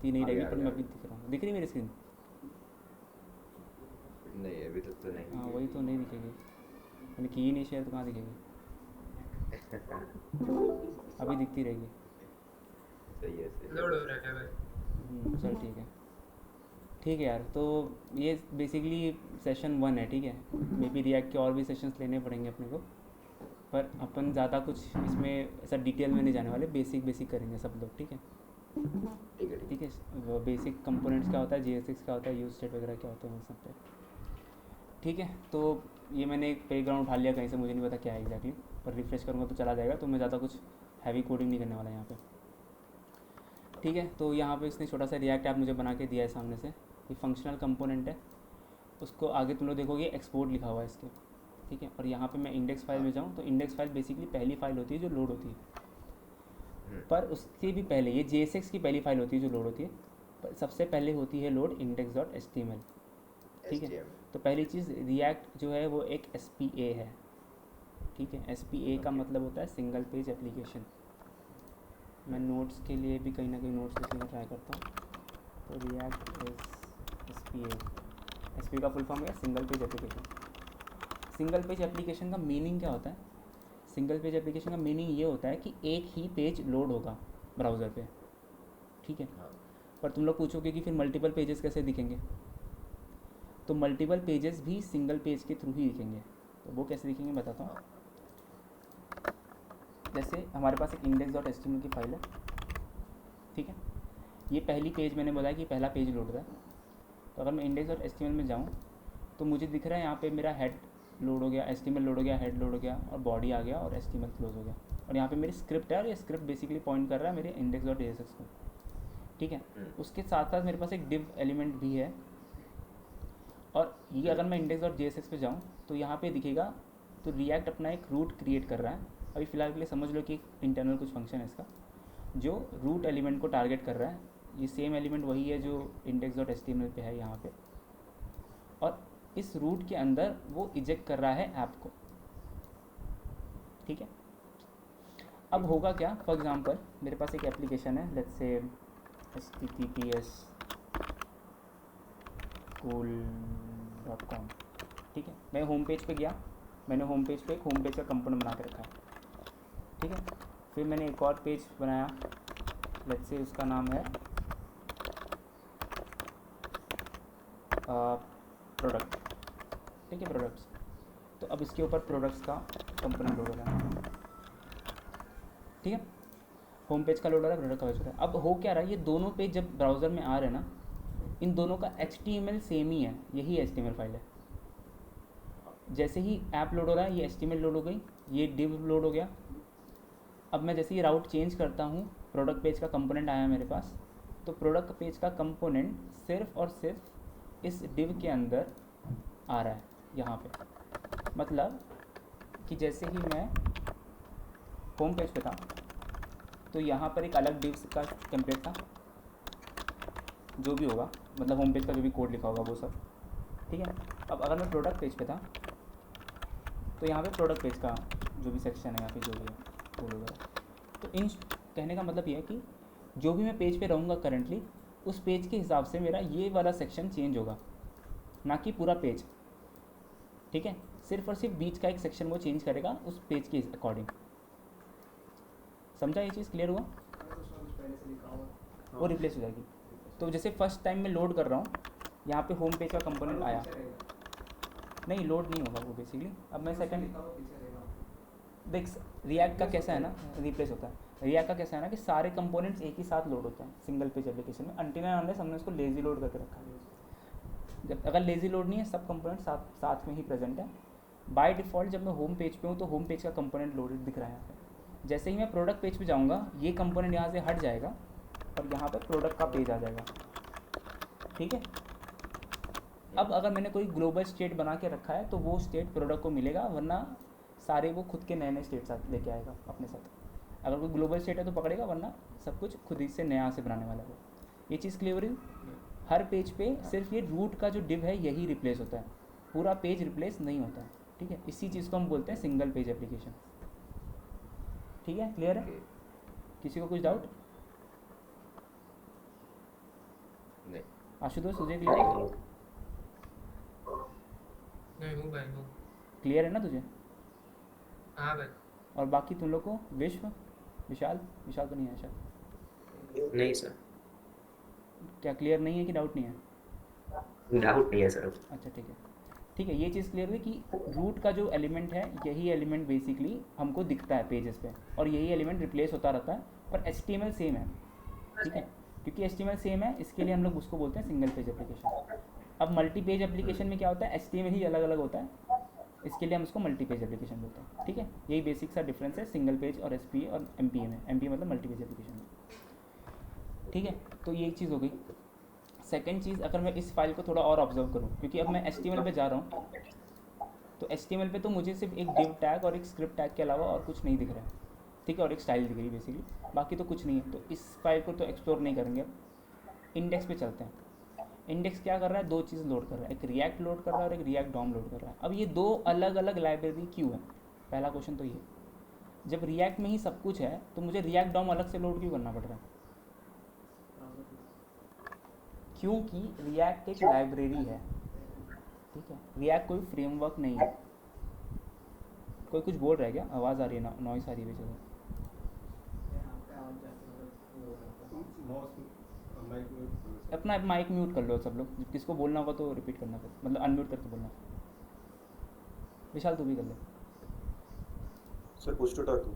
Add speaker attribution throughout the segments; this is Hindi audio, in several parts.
Speaker 1: थी नहीं
Speaker 2: आ
Speaker 1: रहेगी,
Speaker 2: गया आ
Speaker 1: पर
Speaker 2: गया
Speaker 1: मैं
Speaker 2: आ
Speaker 1: अभी
Speaker 2: गया।
Speaker 1: दिख रहा हूँ, दिख रही है मेरी स्क्रीन?
Speaker 2: नहीं अभी तक तो नहीं
Speaker 1: हाँ
Speaker 2: दिखी
Speaker 1: वही तो, नहीं दिखेगी, मैंने की ही नहीं शेयर तो कहाँ दिखेगी? अभी दिखती रहेगी।
Speaker 2: सही है
Speaker 3: लोड हो
Speaker 2: भाई।
Speaker 3: रहा है भाई।
Speaker 1: चल ठीक है। ठीक है यार, तो ये बेसिकली सेशन 1 है, ठीक है। मे बी रिएक्ट के और भी सेशंस लेने पड़ेंगे अपने को, पर अपन ज़्यादा कुछ इसमें ऐसा डिटेल में नहीं जाने वाले, बेसिक बेसिक करेंगे सब लोग, ठीक है।
Speaker 2: ठीक है ठीक
Speaker 1: ठीक है, वो बेसिक कंपोनेंट्स क्या होता है, JSX क्या होता है, यूज स्टेट वगैरह क्या होता है, वो सब पे। ठीक है, तो ये मैंने एक प्लेग्राउंड उठा लिया कहीं से, मुझे नहीं पता क्या है एग्जैक्टली, पर रिफ्रेश करूँगा तो चला जाएगा, तो मैं ज़्यादा कुछ हैवी कोडिंग नहीं करने वाला यहाँ पे। ठीक है, तो यहाँ पे इसने छोटा सा रिएक्ट ऐप मुझे बना के दिया है सामने से। ये फंक्शनल कंपोनेंट है, उसको आगे तुम लोग देखोगे एक्सपोर्ट लिखा हुआ है इसके। ठीक है, और यहाँ पे मैं इंडेक्स फाइल
Speaker 2: हाँ।
Speaker 1: में जाऊँ तो इंडेक्स फाइल बेसिकली पहली फाइल होती है जो लोड होती है,
Speaker 2: हम्म।
Speaker 1: पर उससे भी पहले ये JSX की पहली फाइल होती है जो लोड होती है, पर सबसे पहले होती है लोड index.html। ठीक है,
Speaker 2: HTML।
Speaker 1: तो पहली चीज़ रिएक्ट जो है वो एक SPA है। ठीक है, SPA का
Speaker 2: ओके।
Speaker 1: मतलब होता है सिंगल पेज एप्लीकेशन। मैं नोट्स के लिए भी कहीं ना कहीं नोट्स लिखने का ट्राई करता हूँ। तो रिएक्ट इज SPA, SPA का फुल फॉर्म है single page application. Single page application का मीनिंग क्या होता है? सिंगल पेज एप्लीकेशन का मीनिंग ये होता है कि एक ही पेज लोड होगा ब्राउज़र पे। ठीक है,
Speaker 2: हाँ।
Speaker 1: पर तुम लोग पूछोगे कि फिर मल्टीपल पेजेस कैसे दिखेंगे? तो मल्टीपल पेजेस भी सिंगल पेज के थ्रू ही दिखेंगे। तो वो कैसे दिखेंगे बताता हूँ।
Speaker 2: हाँ।
Speaker 1: जैसे हमारे पास एक index.html की फाइल है, ठीक है। ये पहली पेज मैंने बताया कि पहला पेज लोड रहा है। तो अगर मैं index.html में जाऊँ तो मुझे दिख रहा है यहाँ पे मेरा हेड लोड हो गया, HTML लोड हो गया, हेड लोड हो गया, और बॉडी आ गया, और HTML क्लोज हो गया। और यहाँ पे मेरी स्क्रिप्ट है, और ये स्क्रिप्ट बेसिकली पॉइंट कर रहा है मेरे index.jsx को। ठीक है,
Speaker 2: हम्म।
Speaker 1: उसके साथ साथ मेरे पास एक div एलिमेंट भी है। और ये अगर
Speaker 2: हम्म।
Speaker 1: मैं index.jsx पे जाऊँ तो यहाँ पे दिखेगा। तो रिएक्ट अपना एक रूट क्रिएट कर रहा है। अभी फ़िलहाल के लिए समझ लो कि एक इंटरनल कुछ फंक्शन है इसका, जो रूट एलिमेंट को टारगेट कर रहा है। ये सेम एलिमेंट वही है जो index.html पे है यहाँ पे। और इस रूट के अंदर वो इजेक्ट कर रहा है ऐप को। ठीक है, अब
Speaker 2: ठीक है।
Speaker 1: होगा क्या, फॉर एग्जांपल मेरे पास एक एप्लीकेशन है, लेट्स से https school.com। ठीक है, मैं होम पेज पे गया, मैंने होम पेज पे एक होम पेज का कंपोनेंट बना के रखा है। ठीक है, फिर मैंने एक और पेज बनाया, लेट्स से उसका नाम है प्रोडक्ट। ठीक है, प्रोडक्ट्स। तो अब इसके ऊपर प्रोडक्ट्स का कंपोनेंट लोड हो रहा है। ठीक है, होम पेज का लोड हो रहा है, प्रोडक्ट का लोड हो रहा है। अब हो क्या रहा है, ये दोनों पेज जब ब्राउज़र में आ रहे हैं ना, इन दोनों का HTML सेम ही है, यही HTML फाइल है। जैसे ही ऐप लोड हो रहा है ये HTML लोड हो गई, ये div लोड हो गया। अब मैं जैसे ही राउट चेंज करता हूँ, प्रोडक्ट पेज का कंपोनेंट आया मेरे पास, तो प्रोडक्ट पेज का कंपोनेंट सिर्फ और सिर्फ इस div के अंदर आ रहा है यहाँ पे। मतलब कि जैसे ही मैं होम पेज पे था तो यहाँ पर एक अलग div का टेम्पलेट था, जो भी होगा, मतलब होम पेज का जो भी कोड लिखा होगा वो सब। ठीक है, अब अगर मैं प्रोडक्ट पेज पे था तो यहाँ पे प्रोडक्ट पेज का जो भी सेक्शन है या फिर जो भी है कोड वगैरह। तो इन कहने का मतलब ये है कि जो भी मैं पेज पे रहूँगा करेंटली, उस पेज के हिसाब से मेरा ये वाला सेक्शन चेंज होगा, ना कि पूरा पेज। ठीक है, सिर्फ और सिर्फ बीच का एक सेक्शन वो चेंज करेगा उस पेज के अकॉर्डिंग। समझा, ये चीज़ क्लियर हुआ? वो रिप्लेस हो जाएगी। तो जैसे फर्स्ट टाइम मैं लोड कर रहा हूँ, यहाँ पे होम पेज का कंपोनेंट आया, नहीं लोड नहीं होगा वो बेसिकली। अब मैं सेकंड देख, रिएक्ट का कैसा है ना, रिप्लेस होता है। रिएक्ट का कैसा है ना कि सारे कंपोनेंट्स एक ही साथ लोड होते हैं सिंगल पेज एप्लीकेशन में, अनटिल एंड अनलेस हमने उसको लेजी लोड करके रखा है। जब अगर लेजी लोड नहीं है, सब कंपोनेंट साथ साथ में ही प्रेजेंट है। बाय डिफ़ॉल्ट जब मैं होम पेज पे हूँ तो होम पेज का कंपोनेंट लोडेड दिख रहा है यहाँ पे। जैसे ही मैं प्रोडक्ट पेज पे जाऊँगा, ये कंपोनेंट यहाँ से हट जाएगा और यहाँ पे प्रोडक्ट का पेज आ जाएगा। ठीक है, अब अगर मैंने कोई ग्लोबल स्टेट बना के रखा है तो वो स्टेट प्रोडक्ट को मिलेगा, वरना सारे वो खुद के नए नए स्टेट साथ लेके आएगा अपने साथ। अगर कोई ग्लोबल स्टेट है तो पकड़ेगा, वरना सब कुछ खुद ही से नया से बनाने वाला है वो। ये चीज़ क्लियर हुई? हर पेज पे सिर्फ ये रूट का जो डिव है यही रिप्लेस होता है, पूरा पेज रिप्लेस नहीं होता है। ठीक है, इसी चीज़ को हम बोलते हैं सिंगल पेज एप्लीकेशन। ठीक है, क्लियर है?
Speaker 2: ओके।
Speaker 1: किसी को कुछ डाउट? आशुतोष तुझे क्लियर है?
Speaker 3: नहीं हूँ भाई हूँ।
Speaker 1: क्लियर है ना तुझे?
Speaker 3: हाँ भाई।
Speaker 1: और बाकी तुम लोग को विशाल विशाल तो नहीं है शायद।
Speaker 4: नहीं सर,
Speaker 1: क्या क्लियर नहीं है कि डाउट नहीं है?
Speaker 4: डाउट नहीं है सर।
Speaker 1: अच्छा ठीक है, ये चीज़ क्लियर हुई कि रूट का जो एलिमेंट है यही एलिमेंट बेसिकली हमको दिखता है पेजेस पे, और यही एलिमेंट रिप्लेस होता रहता है, पर HTML सेम है, ठीक है। क्योंकि HTML सेम है इसके लिए हम लोग उसको बोलते हैं सिंगल पेज एप्लीकेशन। अब मल्टी पेज एप्लीकेशन में क्या होता है, HTML ही अलग अलग होता है, इसके लिए हम उसको मल्टी पेज एप्लीकेशन बोलते हैं, ठीक है। यही बेसिक सा डिफरेंस है सिंगल पेज और SPA और MPA में। MPA मतलब मल्टी पेज एप्लीकेशन में, ठीक है। तो ये एक चीज़ हो गई। सेकेंड चीज़, अगर मैं इस फाइल को थोड़ा और ऑब्जर्व करूँ, क्योंकि अब मैं HTML पे जा रहा हूँ, तो HTML पे तो मुझे सिर्फ एक div टैग और एक स्क्रिप्ट टैग के अलावा और कुछ नहीं दिख रहा है, ठीक है, और एक स्टाइल दिख रही है बेसिकली, बाकी तो कुछ नहीं है। तो इस फाइल को तो एक्सप्लोर नहीं करेंगे। इंडेक्स पे चलते हैं। इंडेक्स क्या कर रहा है, दो चीज़ लोड कर रहा है, एक रिएक्ट लोड कर रहा है और एक रिएक्ट डॉम लोड कर रहा है। अब ये दो अलग अलग लाइब्रेरी क्यों है, पहला क्वेश्चन तो ये। जब रिएक्ट में ही सब कुछ है तो मुझे रिएक्ट डॉम अलग से लोड क्यों करना पड़ रहा है? क्योंकि रिएक्ट एक लाइब्रेरी है, ठीक है। रिएक्ट कोई फ्रेमवर्क नहीं है। कोई कुछ बोल रहा है क्या? आवाज़ आ रही है ना, नॉइस आ रही है वैसे। अपना माइक म्यूट कर लो सब लोग, किसको बोलना होगा तो रिपीट करना, फिर मतलब अनम्यूट करके बोलना। विशाल तू भी कर ले।
Speaker 5: Sir push to talk.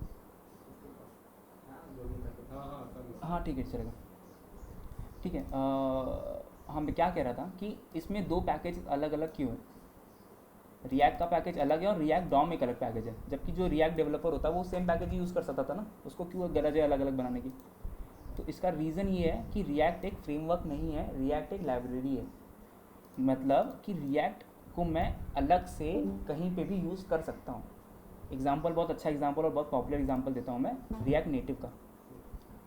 Speaker 1: हाँ ठीक है चलेगा, ठीक है। हम क्या कह रहा था कि इसमें दो पैकेज अलग अलग क्यों है। रिएक्ट का पैकेज अलग है और रिएक्ट डॉम एक अलग पैकेज है, जबकि जो रिएक्ट डेवलपर होता है वो सेम पैकेज यूज़ कर सकता था ना, उसको क्यों गरज है अलग अलग बनाने की। तो इसका रीज़न ये है कि रिएक्ट एक फ्रेमवर्क नहीं है, रिएक्ट एक लाइब्रेरी है। मतलब कि रिएक्ट को मैं अलग से कहीं पे भी यूज़ कर सकता हूँ। एग्जाम्पल, बहुत अच्छा एग्जाम्पल और बहुत पॉपुलर एग्जाम्पल देता हूँ मैं, रिएक्ट नेटिव का।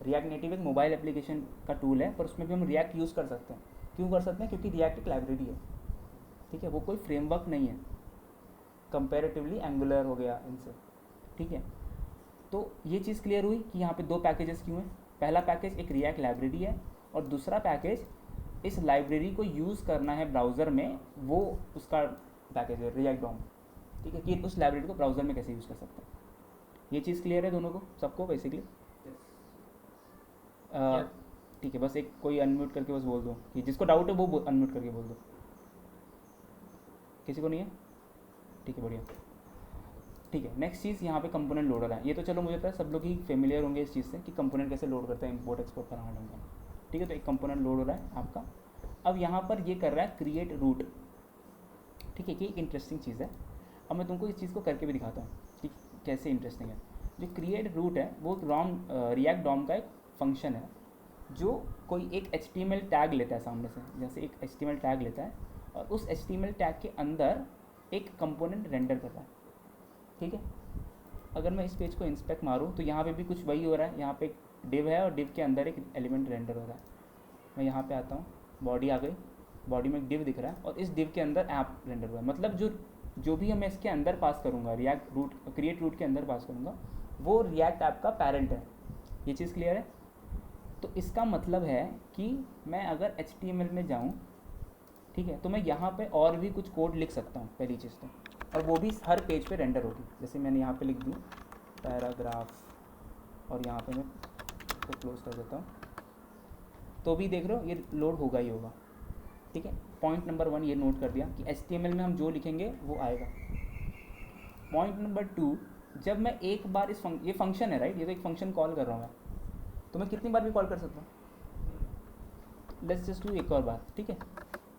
Speaker 1: रिएक्ट नेटिव एक मोबाइल एप्लीकेशन का टूल है, पर उसमें भी हम रिएक्ट यूज़ कर सकते हैं। क्यों कर सकते हैं? क्योंकि रिएक्ट एक लाइब्रेरी है, ठीक है, वो कोई फ्रेमवर्क नहीं है, कंपैरेटिवली एंगुलर हो गया इनसे, ठीक है। तो ये चीज़ क्लियर हुई कि यहाँ पे दो पैकेजेस क्यों हैं। पहला पैकेज एक रिएक्ट लाइब्रेरी है और दूसरा पैकेज इस लाइब्रेरी को यूज़ करना है ब्राउज़र में, वो उसका पैकेज है रिएक्ट डॉम, ठीक है, कि उस लाइब्रेरी को ब्राउज़र में कैसे यूज़ कर सकते हैं। ये चीज़ क्लियर है दोनों को, सबको बेसिकली? ठीक है, बस एक कोई अनम्यूट करके बस बोल दो कि जिसको डाउट है वो अनम्यूट करके बोल दो। किसी को नहीं है? ठीक है, बढ़िया। ठीक है, नेक्स्ट चीज़ यहाँ पे कंपोनेंट लोडर है। ये तो चलो मुझे पता है सब लोग ही फेमिलियर होंगे इस चीज़ से कि कंपोनेंट कैसे लोड करते हैं, इंपोर्ट एक्सपोर्ट कराना ढंग का, ठीक है। तो एक कंपोनेंट लोड हो रहा है आपका। अब यहाँ पर ये कर रहा है क्रिएट रूट, ठीक है, कि एक इंटरेस्टिंग चीज़ है। अब मैं तुमको इस चीज़ को करके भी दिखाता हूँ कि कैसे इंटरेस्टिंग है। जो क्रिएट रूट है वो रिएक्ट डॉम का एक फंक्शन है, जो कोई एक HTML टैग लेता है सामने से, जैसे एक HTML टैग लेता है और उस HTML टैग के अंदर एक कंपोनेंट रेंडर कर रहा है, ठीक है। अगर मैं इस पेज को इंस्पेक्ट मारूँ तो यहाँ पे भी कुछ वही हो रहा है। यहाँ पे एक डिव है और डिव के अंदर एक एलिमेंट रेंडर हो रहा है। मैं यहाँ पे आता हूँ, बॉडी आ गई, बॉडी में एक डिव दिख रहा है और इस डिव के अंदर ऐप रेंडर हुआ है। मतलब जो भी मैं इसके अंदर पास करूँगा, रिएक्ट रूट क्रिएट रूट के अंदर पास करूँगा, वो रिएक्ट ऐप का पैरेंट है। ये चीज़ क्लियर है? तो इसका मतलब है कि मैं अगर HTML में जाऊँ, ठीक है, तो मैं यहाँ पे और भी कुछ कोड लिख सकता हूँ पहली चीज़ तो, और वो भी हर पेज पे रेंडर होगी। जैसे मैंने यहाँ पे लिख दूँ पैराग्राफ और यहाँ पे मैं इसको क्लोज कर देता हूँ, तो भी देख रहे हो ये लोड होगा ही होगा, ठीक है। पॉइंट नंबर 1 ये नोट कर दिया कि HTML में हम जो लिखेंगे वो आएगा। पॉइंट नंबर 2, जब मैं एक बार ये फंक्शन है राइट, ये तो एक फंक्शन कॉल कर रहा हूँ मैं, तो मैं कितनी बार भी कॉल कर सकता हूँ। लेट्स जस्ट डू एक और बार, ठीक है,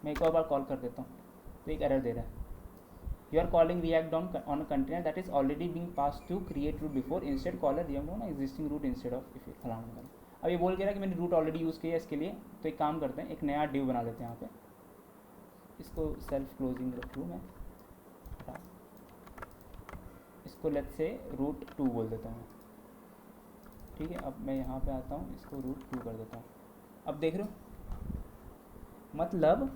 Speaker 1: मैं एक और बार कॉल कर देता हूँ। तो एक एरर दे रहा है, you are calling React DOM on a container that is already being passed to create root before, instead call React DOM existing root instead of if फलाना। अब ये बोल के रहा है कि मैंने रूट ऑलरेडी यूज़ किया है इसके लिए, तो एक काम करते हैं, एक नया डिव बना देते हैं यहाँ पे, इसको सेल्फ क्लोजिंग रख लूँ मैं, इसको लेट्स से रूट 2 बोल देता हूँ, ठीक है। अब मैं यहाँ पे आता हूँ, इसको रूट 2 कर देता हूँ। अब देख रहे हो, मतलब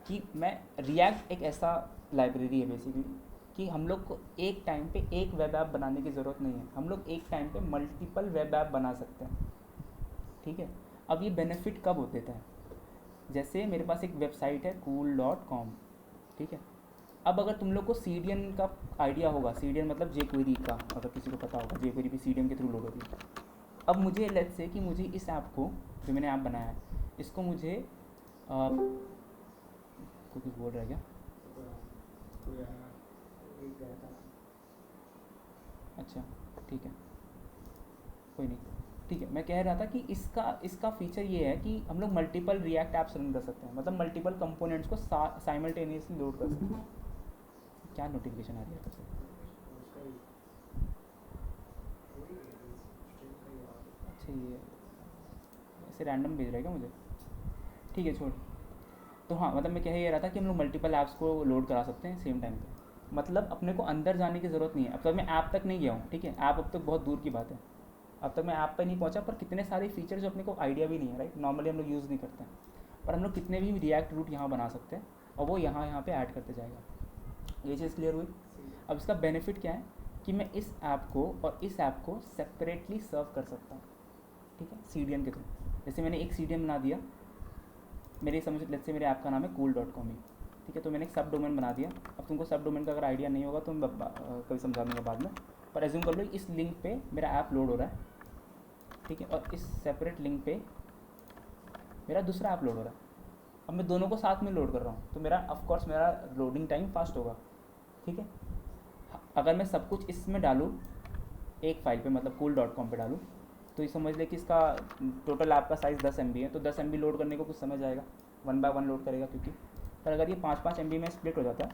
Speaker 1: कि मैं रिएक्ट एक ऐसा लाइब्रेरी है बेसिकली कि हम लोग को एक टाइम पे एक वेब ऐप बनाने की ज़रूरत नहीं है, हम लोग एक टाइम पे मल्टीपल वेब ऐप बना सकते हैं, ठीक है। अब ये बेनिफिट कब होता है? जैसे मेरे पास एक वेबसाइट है cool.com, ठीक है। अब अगर तुम लोग को CDN का आइडिया होगा, CDN मतलब jQuery का, अगर किसी को पता होगा jQuery भी CDN के थ्रू लोड होती है। अब मुझे लेट्स से कि मुझे इस ऐप को, जो मैंने ऐप बनाया है, इसको मुझे कोई कुछ बोल रहा है क्या? अच्छा ठीक है, कोई नहीं, ठीक है। मैं कह रहा था कि इसका फीचर ये है कि हम लोग मल्टीपल रिएक्ट ऐप्स रन कर सकते हैं, मतलब मल्टीपल कंपोनेंट्स को साइमल्टेनियसली लोड कर सकते हैं। क्या नोटिफिकेशन आ रही है आपसे? अच्छा, ये ऐसे रैंडम भेज रहा है क्या मुझे? ठीक है, छोड़। तो हाँ, मतलब मैं कह ये रहा था कि हम लोग मल्टीपल ऐप्स को लोड करा सकते हैं सेम टाइम पे। मतलब अपने को अंदर जाने की ज़रूरत नहीं है। अब तक मैं ऐप तक नहीं गया हूँ, ठीक है, ऐप अब तक बहुत दूर की बात है। अब तक मैं ऐप पे नहीं पहुँचा, पर कितने सारे फीचर जो अपने को आइडिया भी नहीं है, राइट, नॉर्मली हम लोग यूज़ नहीं करते हैं, पर हम लोग कितने भी रिएक्ट रूट यहाँ बना सकते हैं और वो यहाँ पे ऐड करते जाएगा। ये चीज़ क्लियर हुई? अब इसका बेनिफिट क्या है कि मैं इस ऐप को और इस ऐप को सेपरेटली सर्व कर सकता हूँ, ठीक है, CDN के थ्रू। जैसे मैंने एक CDN बना दिया, मेरे समझ लेट्स से मेरे ऐप का नाम है cool.com ही, ठीक है। तो मैंने एक सब डोमेन बना दिया। अब तुमको सब डोमेन का अगर आइडिया नहीं होगा तो मैं कभी समझा दूँगा बाद में, पर एज्यूम कर लो इस लिंक पे मेरा ऐप लोड हो रहा है, ठीक है, और इस सेपरेट लिंक पे मेरा दूसरा ऐप लोड हो रहा है। अब मैं दोनों को साथ में लोड कर रहा हूँ, तो मेरा ऑफकोर्स मेरा लोडिंग टाइम फास्ट होगा, ठीक है। अगर मैं सब कुछ इसमें डालूँ एक फाइल पे, मतलब cool.com पे डालूँ, तो ये समझ ले कि इसका टोटल ऐप का साइज़ 10 MB है, तो 10 MB लोड करने को कुछ समय जाएगा, 1 बाय 1 लोड करेगा क्योंकि। पर अगर ये 5-5 MB में स्प्लिट हो जाता है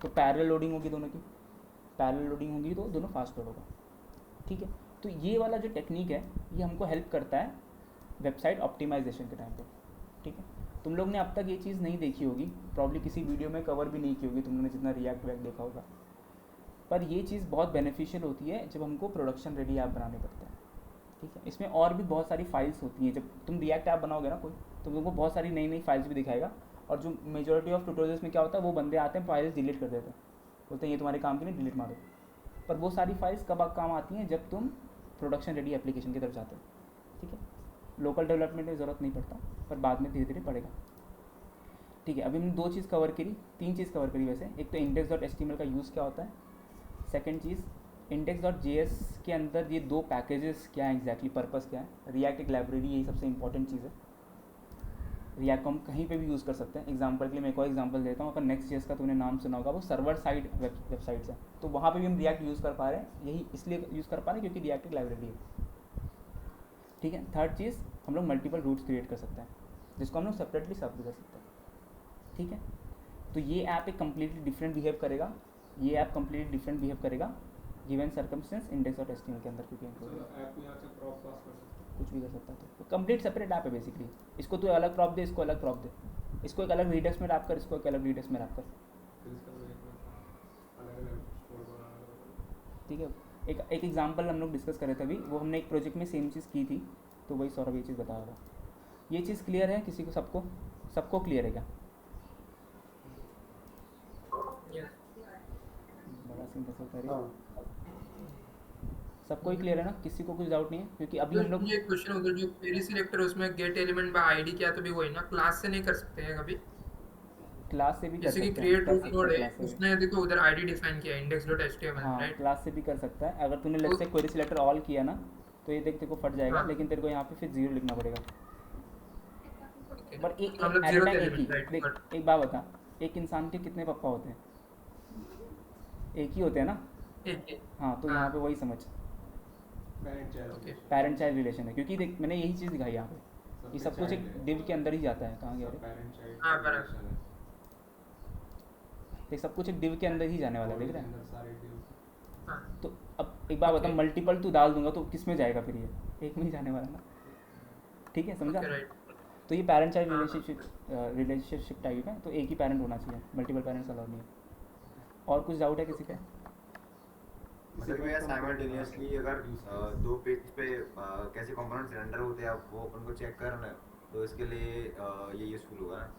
Speaker 1: तो पैरेलल लोडिंग होगी दोनों की, पैरेलल लोडिंग होगी तो दोनों फास्ट लोड होगा, ठीक है। तो ये वाला जो टेक्निक है ये हमको हेल्प करता है वेबसाइट ऑप्टिमाइजेशन के टाइम पे, ठीक है। तुम लोग ने अब तक ये चीज़ नहीं देखी होगी, प्रॉब्ली किसी वीडियो में कवर भी नहीं की होगी तुम लोग ने, जितना रिएक्ट वैक्ट देखा होगा, पर ये चीज़ बहुत बेनिफिशियल होती है जब हमको प्रोडक्शन रेडी ऐप बनाने पड़ते हैं, ठीक है। इसमें और भी बहुत सारी फाइल्स होती हैं। जब तुम रिएक्ट ऐप बनाओगे ना कोई, तो तुमको बहुत सारी नई नई फाइल्स भी दिखाएगा, और जो मेजॉरिटी ऑफ ट्यूटोरियल्स में क्या होता है, वो बंदे आते हैं फाइल्स डिलीट कर देते हैं, बोलते हैं ये तुम्हारे काम की नहीं, डिलीट मारो। पर वो सारी फाइल्स कब काम आती हैं, जब तुम प्रोडक्शन रेडी एप्लीकेशन की तरफ जाते हो, ठीक है। लोकल डेवलपमेंट में ज़रूरत नहीं पड़ता, पर बाद में धीरे धीरे पड़ेगा, ठीक है। अभी हमने 2 चीज़ कवर करी, 3 चीज़ कवर करी वैसे। एक तो index.html का यूज़ क्या होता है, सेकेंड चीज़ index.js के अंदर ये 2 पैकेजेस क्या है, एग्जैक्टली पर्पस क्या है। रिएक्ट एक लाइब्रेरी, यही सबसे इंपॉर्टेंट चीज़ है। रिएक्ट को हम कहीं पे भी यूज़ कर सकते हैं। एग्जांपल के लिए मैं एक और एग्जांपल देता हूँ, अगर नेक्स्ट.js का तुमने नाम सुना होगा, वो सर्वर साइड वेबसाइट्स है, तो वहाँ पे भी हम रिएक्ट यूज़ कर पा रहे हैं। यही इसलिए यूज़ कर पा रहे हैं क्योंकि रिएक्ट एक लाइब्रेरी है, ठीक है। थर्ड चीज़, हम लोग मल्टीपल रूट्स क्रिएट कर सकते हैं, जिसको हम लोग सेपरेटली सर्व भी कर सकते हैं, ठीक है। तो ये ऐप एक कम्प्लीटली डिफरेंट बिहेव करेगा, ये ऐप कम्प्लीटली डिफरेंट बिहेव करेगा गिवन सर्कमस्टेंस index.html के अंदर, क्योंकि
Speaker 4: ऐप यहाँ से क्रॉप पास कर सकते हैं।
Speaker 1: कुछ भी कर सकता है। तो कंप्लीट सेपरेट ऐप है बेसिकली। इसको तो अलग प्रॉप दे, इसको अलग प्रॉप दे, इसको एक अलग रीडेक्स में रैप कर, इसको एक अलग रीडेक्स में रैप कर,
Speaker 4: फिर इसका अलग-अलग स्टोर बनाना।
Speaker 1: ठीक है। एक एग्जांपल हम लोग डिस्कस कर रहे थे अभी, वो हमने एक प्रोजेक्ट में सेम चीज़ की थी, तो वही सौरभ ये चीज़ बता रहा था। ये चीज़ क्लियर है किसी को? सबको क्लियर है क्या? बड़ा सिंपल सा
Speaker 5: हाँ
Speaker 1: सबको ही क्लियर है ना? किसी को कुछ डाउट नहीं है? क्योंकि अभी हम लोग
Speaker 3: ये क्वेश्चन उधर जो क्वेरी सिलेक्टर उसमें गेट एलिमेंट बाय आईडी क्या, तो भी वही ना, क्लास से नहीं कर सकते हैं कभी।
Speaker 1: क्लास से भी कर
Speaker 3: जैसे कि
Speaker 1: सकते हैं,
Speaker 3: क्रिएट
Speaker 1: कर
Speaker 3: रूट
Speaker 1: सकते
Speaker 3: नोड
Speaker 1: हैं
Speaker 3: है,
Speaker 1: क्लास से भी।
Speaker 3: उसने देखो उधर आईडी डिफाइन किया index.html,
Speaker 1: हाँ,
Speaker 3: राइट।
Speaker 1: क्लास से भी कर सकता है। अगर तूने let's say query selector all किया ना, तो ये देख तेरे को फट जाएगा,
Speaker 3: हाँ।
Speaker 1: लेकिन तेरे को यहाँ पे फिर 0 लिखना पड़ेगा।
Speaker 3: Okay.
Speaker 1: बट एक
Speaker 3: मतलब
Speaker 1: at a
Speaker 3: zero
Speaker 1: time
Speaker 3: element,
Speaker 1: एक ही
Speaker 3: right,
Speaker 1: देख,
Speaker 3: but-
Speaker 1: एक बात बता, एक इंसान के कितने पापा होते हैं? एक ही होते हैं ना?
Speaker 3: एक
Speaker 1: हाँ, तो
Speaker 3: हाँ।
Speaker 1: यहाँ पे वही समझ,
Speaker 4: parent child
Speaker 3: Okay.
Speaker 1: Parent child relation है। क्योंकि देख मैंने यही चीज़ दिखाई यहाँ पे, ये सब कुछ एक डिव के अंदर ही जाता है। कहाँ गया रे?
Speaker 4: पेरेंट चाइल्ड
Speaker 3: हाँ, बराबर।
Speaker 1: देख सब कुछ एक डिव के अंदर ही जाने वाला है, देख रहे हैं?
Speaker 4: अंदर सारे div।
Speaker 3: हाँ।
Speaker 1: तो अब एक बात बता,
Speaker 3: Okay.
Speaker 1: मल्टीपल तू डाल दूंगा तो किस में जाएगा फिर? ये एक में ही जाने वाला ना, ठीक है, समझा?
Speaker 3: Okay, right.
Speaker 1: तो ये पेरेंट चाइल्ड
Speaker 3: हाँ।
Speaker 1: रिलेशनशिप टाइप है, तो एक ही पेरेंट होना चाहिए, मल्टीपल पेरेंट्स अलाउड नहीं है। और कुछ डाउट है किसी का?
Speaker 2: मतलब भैया साइमल्टेनियसली अगर 2 पेज पे कैसे कंपोनेंट्स रेंडर होते हैं, आप वो अपन को चेक करना है, तो इसके लिए ये यूजफुल होगा ना।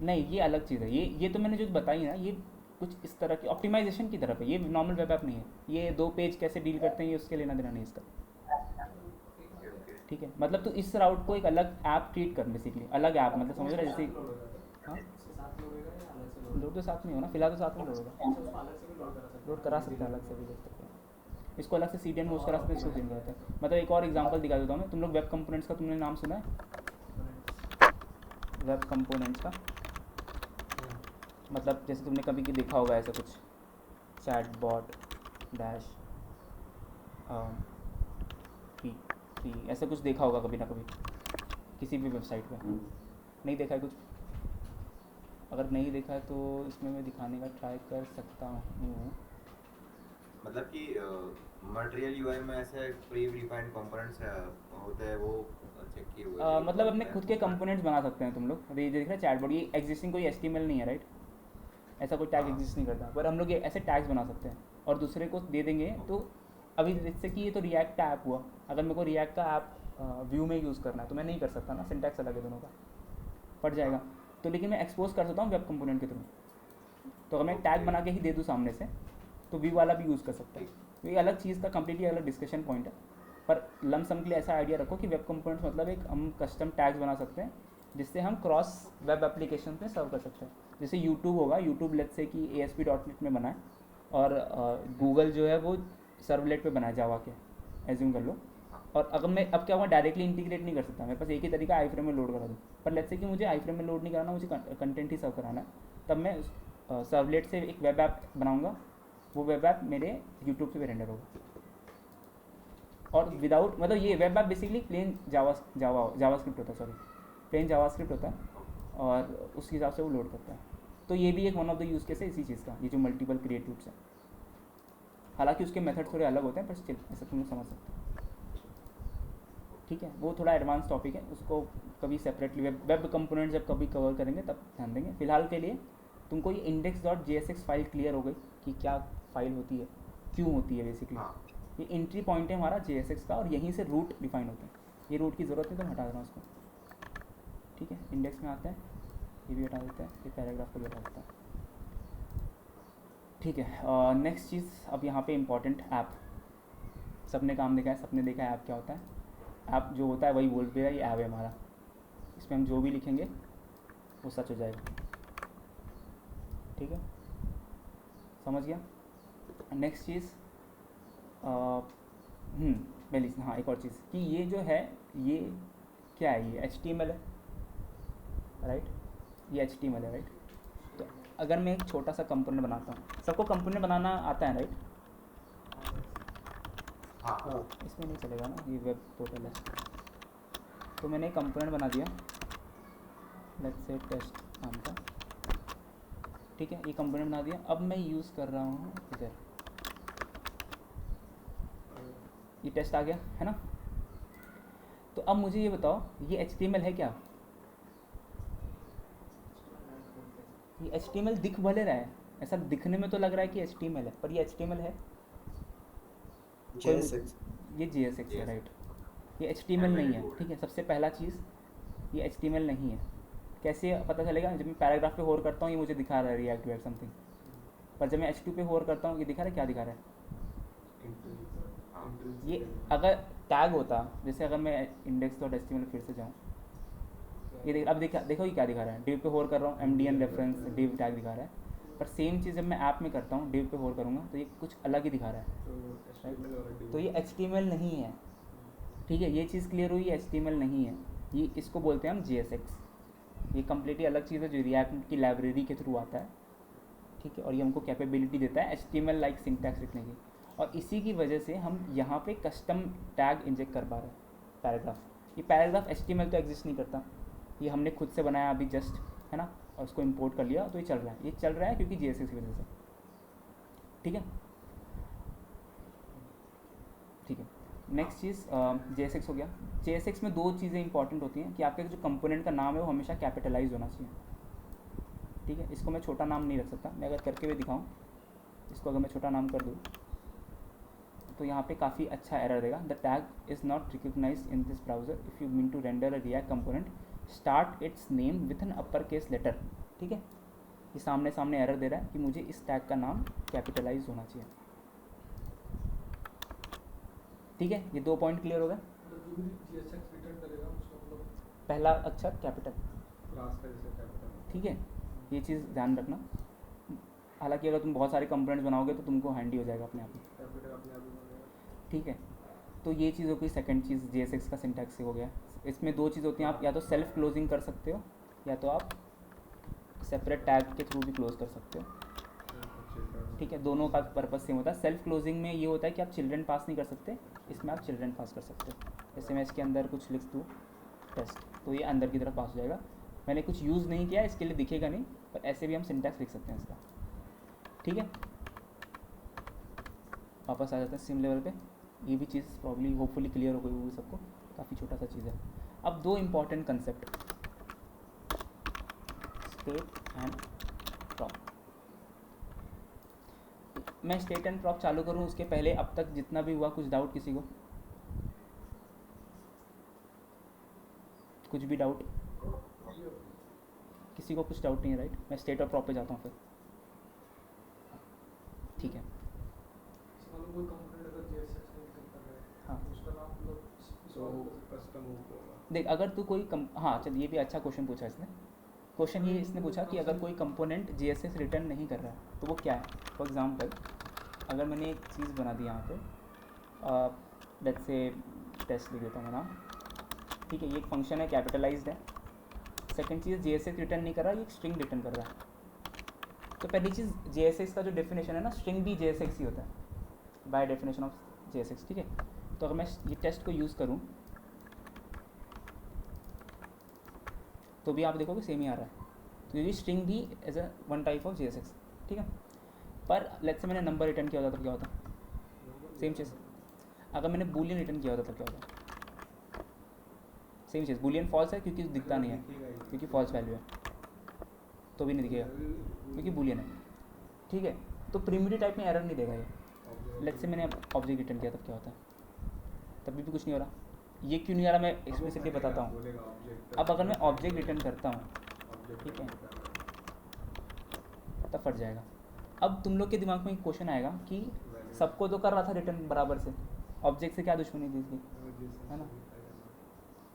Speaker 1: नहीं, ये अलग चीज़ है। ये तो मैंने जो बताई ना, ये कुछ इस तरह की ऑप्टिमाइजेशन की तरफ है, ये नॉर्मल वेब ऐप नहीं है। ये 2 पेज कैसे डील करते हैं, ये उसके लेना देना नहीं इसका।
Speaker 2: Okay okay.
Speaker 1: ठीक है, मतलब तू इस राउट को एक अलग ऐप ट्रीट कर, बेसिकली अलग ऐप, मतलब समझ रहा है जैसे हाँ लोड तो साथ में हो ना, फिलहाल तो साथ में लोड होगा, लोड करा सकते हैं, अलग से भी ले सकते हैं, इसको अलग से CDN होस्ट करा सकते हैं, इसको चेंज करते हैं। मतलब एक और एग्जांपल दिखा देता हूँ मैं, तुम लोग वेब कंपोनेंट्स का तुमने नाम सुना है? वेब कंपोनेंट्स का मतलब जैसे तुमने कभी की देखा होगा ऐसा कुछ चैट बॉट डैश की ऐसा कुछ देखा होगा कभी ना कभी किसी भी वेबसाइट पे, नहीं देखा है कुछ? अगर नहीं देखा है तो इसमें मैं दिखाने का ट्राई कर सकता हूँ।
Speaker 2: मतलब कि मटेरियल यूआई में ऐसे प्री डिफाइंड कंपोनेंट्स होते हैं, वो चेक किए हुए
Speaker 1: मतलब अपने खुद के कंपोनेंट्स बना सकते हैं तुम लोग। अभी ये देख रहे हैं चैटबॉट, ये एग्जिस्टिंग कोई HTML नहीं है, राइट? ऐसा कोई टैग एग्जिस्ट नहीं करता, पर हम लोग ये ऐसे टैग्स बना सकते हैं और दूसरे को दे देंगे। तो अभी जैसे कि ये तो रिएक्ट का ऐप हुआ, अगर मेरे को रिएक्ट का ऐप व्यू में यूज़ करना है तो मैं नहीं कर सकता ना, सिंटैक्स अलग है दोनों का, पड़ जाएगा। तो लेकिन मैं एक्सपोज कर सकता हूँ वेब कंपोनेंट के थ्रू। तो अगर मैं टैग बना के ही दे दूँ सामने से तो व्यू वाला भी यूज़ कर सकता है। तो ये अलग चीज़ का कम्प्लीटली अलग डिस्कशन पॉइंट है, पर लमसम के लिए ऐसा आइडिया रखो कि वेब कंपोनेंट्स मतलब एक हम कस्टम टैग्स बना सकते हैं जिससे हम क्रॉस वेब एप्लीकेशन में सर्व कर सकते हैं। जैसे यूट्यूब होगा, यूट्यूब लेट्स से कि ASP.NET में बना है और गूगल जो है वो सर्वलेट पे बना है जावा के, एज्यूम कर लो। और अगर मैं अब क्या हुआ, डायरेक्टली इंटीग्रेट नहीं कर सकता, मेरे पास एक ही तरीका आई फ्रेम में लोड करा दूँ। पर लेट्स से कि मुझे आई फ्रेम में लोड नहीं कराना, मुझे कंटेंट ही सर्व कराना है, तब मैं सर्वलेट से एक वेब ऐप बनाऊँगा, वो वेब ऐप मेरे यूट्यूब से भी रेंडर होगा। और विदाउट मतलब ये web app basically plain JavaScript होता है, सॉरी प्लेन जावास्क्रिप्ट होता है और उस हिसाब से वो लोड करता है। तो ये भी एक one of the use case है इसी चीज़ का, ये जो मल्टीपल क्रिएटिव्स है। हालांकि उसके मेथड थोड़े अलग होते हैं, पर स्टिल ऐसा तुम लोग समझ सकते हो। ठीक है, वो थोड़ा एडवांस टॉपिक है, उसको कभी सेपरेटली वेब कंपोनेंट जब कभी कवर करेंगे तब ध्यान देंगे। फिलहाल के लिए तुमको ये index.jsx फाइल क्लियर हो गई कि क्या फाइल होती है, क्यों होती है बेसिकली। ये एंट्री पॉइंट है हमारा JSX का और यहीं से रूट डिफाइन होता है। ये रूट की ज़रूरत नहीं तो मैं हटा देना उसको। ठीक है, इंडेक्स में आता है, ये भी हटा देता है, ये पैराग्राफ को भी हटा देता है। ठीक है, नेक्स्ट चीज़ अब यहाँ पे इम्पॉर्टेंट ऐप। सबने काम देखा है, सबने देखा है ऐप क्या होता है। ऐप जो होता है वही बोल पे ये ऐप है हमारा, इसमें हम जो भी लिखेंगे वो सच हो जाएगा। ठीक है, समझ गया। नेक्स्ट चीज़ पहली हाँ एक और चीज़ कि ये जो है ये क्या है, ये HTML है, राइट? ये HTML है, राइट? तो अगर मैं एक छोटा सा कंपोनेंट बनाता हूँ, सबको कंपोनेंट बनाना आता है, राइट?
Speaker 2: हाँ,
Speaker 1: इसमें नहीं चलेगा ना, ये वेब पोर्टल है। तो मैंने एक कंपोनेंट बना दिया, लेट्स से टेस्ट नाम का। ठीक है, ये कंपोनेंट बना दिया। अब मैं यूज़ कर रहा हूँ इधर, ये टेस्ट आ गया है ना। तो अब मुझे ये बताओ, ये HTML है क्या? ये HTML दिख भले रहा है, ऐसा दिखने में तो लग रहा है कि HTML है, पर ये HTML है?
Speaker 5: JSX
Speaker 1: ये JSX है, राइट? ये HTML नहीं है। ठीक है, सबसे पहला चीज़ ये HTML नहीं है। कैसे पता चलेगा? जब मैं पैराग्राफ पे होल्ड करता हूँ ये मुझे दिखा रहा है रिएक्ट वेब समथिंग, पर जब मैं H2 पे होल्ड करता हूँ ये दिखा रहा है, क्या दिखा रहा है? ये अगर टैग होता, जैसे अगर मैं index.html फिर से जाऊँ, ये देख, अब देखो ये क्या दिखा रहा है। डिव पे होल्ड कर रहा हूँ, MDN रेफरेंस डिव टैग दिखा रहा है। पर सेम चीज़ जब मैं ऐप में करता हूँ, डिव पे होल्ड करूँगा तो ये कुछ अलग ही दिखा रहा है। तो ये HTML नहीं है। ठीक है, ये चीज़ क्लियर हुई, HTML नहीं है। ये इसको बोलते हैं हम JSX। ये कम्प्लीटली अलग चीज़ है जो रिएक्ट की लाइब्रेरी के थ्रू आता है। ठीक है, और ये हमको कैपेबिलिटी देता है HTML लाइक सिंटैक्स लिखने की। और इसी की वजह से हम यहाँ पे कस्टम टैग इंजेक्ट कर पा रहे हैं। पैराग्राफ, ये पैराग्राफ HTML तो एग्जिस्ट नहीं करता, ये हमने खुद से बनाया अभी जस्ट, है ना, और उसको इंपोर्ट कर लिया तो ये चल रहा है। ये चल रहा है क्योंकि JSX की वजह से। ठीक है, ठीक है। नेक्स्ट चीज़ JSX हो गया। JSX में दो चीज़ें इंपॉर्टेंट होती हैं कि आपके जो कंपोनेंट का नाम है वो हमेशा कैपिटलाइज होना चाहिए। ठीक है, इसको मैं छोटा नाम नहीं रख सकता। मैं अगर करके भी दिखाऊं, इसको अगर मैं छोटा नाम कर दूं तो यहाँ पे काफ़ी अच्छा एरर देगा। The tag is not recognised in this browser if you mean to render a React component start its name with an upper case letter. ठीक है, ये सामने सामने एरर दे रहा है कि मुझे इस टैग का नाम कैपिटलाइज होना चाहिए। ठीक है, ये 2 पॉइंट क्लियर हो गए।
Speaker 4: जो भी GSX रिटर्न करेगा उसका मतलब
Speaker 1: पहला अक्षर कैपिटल,
Speaker 4: क्लास का जैसे कैपिटल।
Speaker 1: ठीक है, ये चीज़ ध्यान रखना। हालांकि अगर तुम बहुत सारे कंपोनेंट्स बनाओगे तो तुमको हैंडी हो जाएगा अपने आप ही,
Speaker 4: कैपिटल अपने आप ही बनेगा।
Speaker 1: ठीक है। तो ये चीज़ हो गई सेकंड चीज़, JSX का सिंटैक्स हो गया। इसमें दो चीज़ होती हैं, आप या तो सेल्फ क्लोजिंग कर सकते हो या तो आप सेपरेट टैग के थ्रू भी क्लोज कर सकते हो, ठीक है। दोनों का पर्पस सेम होता है। सेल्फ क्लोजिंग में ये होता है कि आप चिल्ड्रन पास नहीं कर सकते, इसमें आप चिल्ड्रन पास कर सकते हो। जैसे मैं इसके अंदर कुछ लिख दूँ टेस्ट, तो ये अंदर की तरफ पास हो जाएगा। मैंने कुछ यूज़ नहीं किया, इसके लिए दिखेगा नहीं, पर ऐसे भी हम सिंटैक्स लिख सकते हैं इसका, ठीक है। वापस आ जाते हैं सेम लेवल पे। ये भी चीज़ प्रॉब्ली होपफुली क्लियर हो गई होगी सबको, काफ़ी छोटा सा चीज़ है। अब दो important concept, state and prop. मैं स्टेट एंड प्रॉप चालू करूँ उसके पहले अब तक जितना भी हुआ, कुछ डाउट किसी को? कुछ भी डाउट? किसी को कुछ डाउट नहीं है, राइट? मैं स्टेट और प्रॉप पे जाता हूँ फिर, ठीक है।
Speaker 4: मतलब कोई कंपोनेंट अगर JSX में रिटर्न कर रहा है,
Speaker 1: हाँ।
Speaker 4: तो उसका नाम मतलब
Speaker 5: तो
Speaker 4: कस्टम होगा।
Speaker 1: देख, अगर तू कोई हाँ चल, ये भी अच्छा क्वेश्चन पूछा इसने। क्वेश्चन ये इसने पूछा कि अगर कोई कंपोनेंट JSX रिटर्न नहीं कर रहा है तो वो क्या है। फॉर एग्जांपल, अगर मैंने एक चीज़ बना दी यहाँ पे, लेट्स से टेस्ट लिख देता हूँ नाम, ठीक है। ये एक फंक्शन है, कैपिटलाइज्ड है। सेकंड चीज़, JSX रिटर्न नहीं कर रहा, ये एक स्ट्रिंग रिटर्न कर रहा है। तो पहली चीज़, JSX का जो डेफिनेशन है ना, स्ट्रिंग भी JSX ही होता है बाय डेफिनेशन ऑफ JSX, ठीक है। तो अगर मैं ये टेस्ट को यूज़ करूँ तो भी आप देखोगे सेम ही आ रहा है। तो ये स्ट्रिंग भी as a one type of JSX, ठीक है। पर लेट्स से मैंने नंबर रिटर्न किया होता तो क्या होता? सेम चीज़। अगर मैंने बूलियन रिटर्न किया होता तो क्या होता? सेम चीज़। बूलियन फॉल्स है क्योंकि दिखता नहीं है, क्योंकि फॉल्स वैल्यू है, तो भी नहीं दिखेगा क्योंकि बूलियन है, ठीक है। तो प्रिमिटिव टाइप में एरर नहीं देगा ये। लेट्स से मैंने ऑब्जेक्ट रिटर्न किया तब क्या होता है? तभी भी कुछ नहीं हो रहा। ये क्यों नहीं आ रहा, मैं एक्सप्लिसिटली बताता हूँ। अब अगर मैं ऑब्जेक्ट रिटर्न करता हूँ, ठीक है, तब फट जाएगा। अब तुम लोग के दिमाग में एक क्वेश्चन आएगा कि सबको तो कर रहा था रिटर्न बराबर से, ऑब्जेक्ट से क्या दुश्मनी थी इसकी, है ना?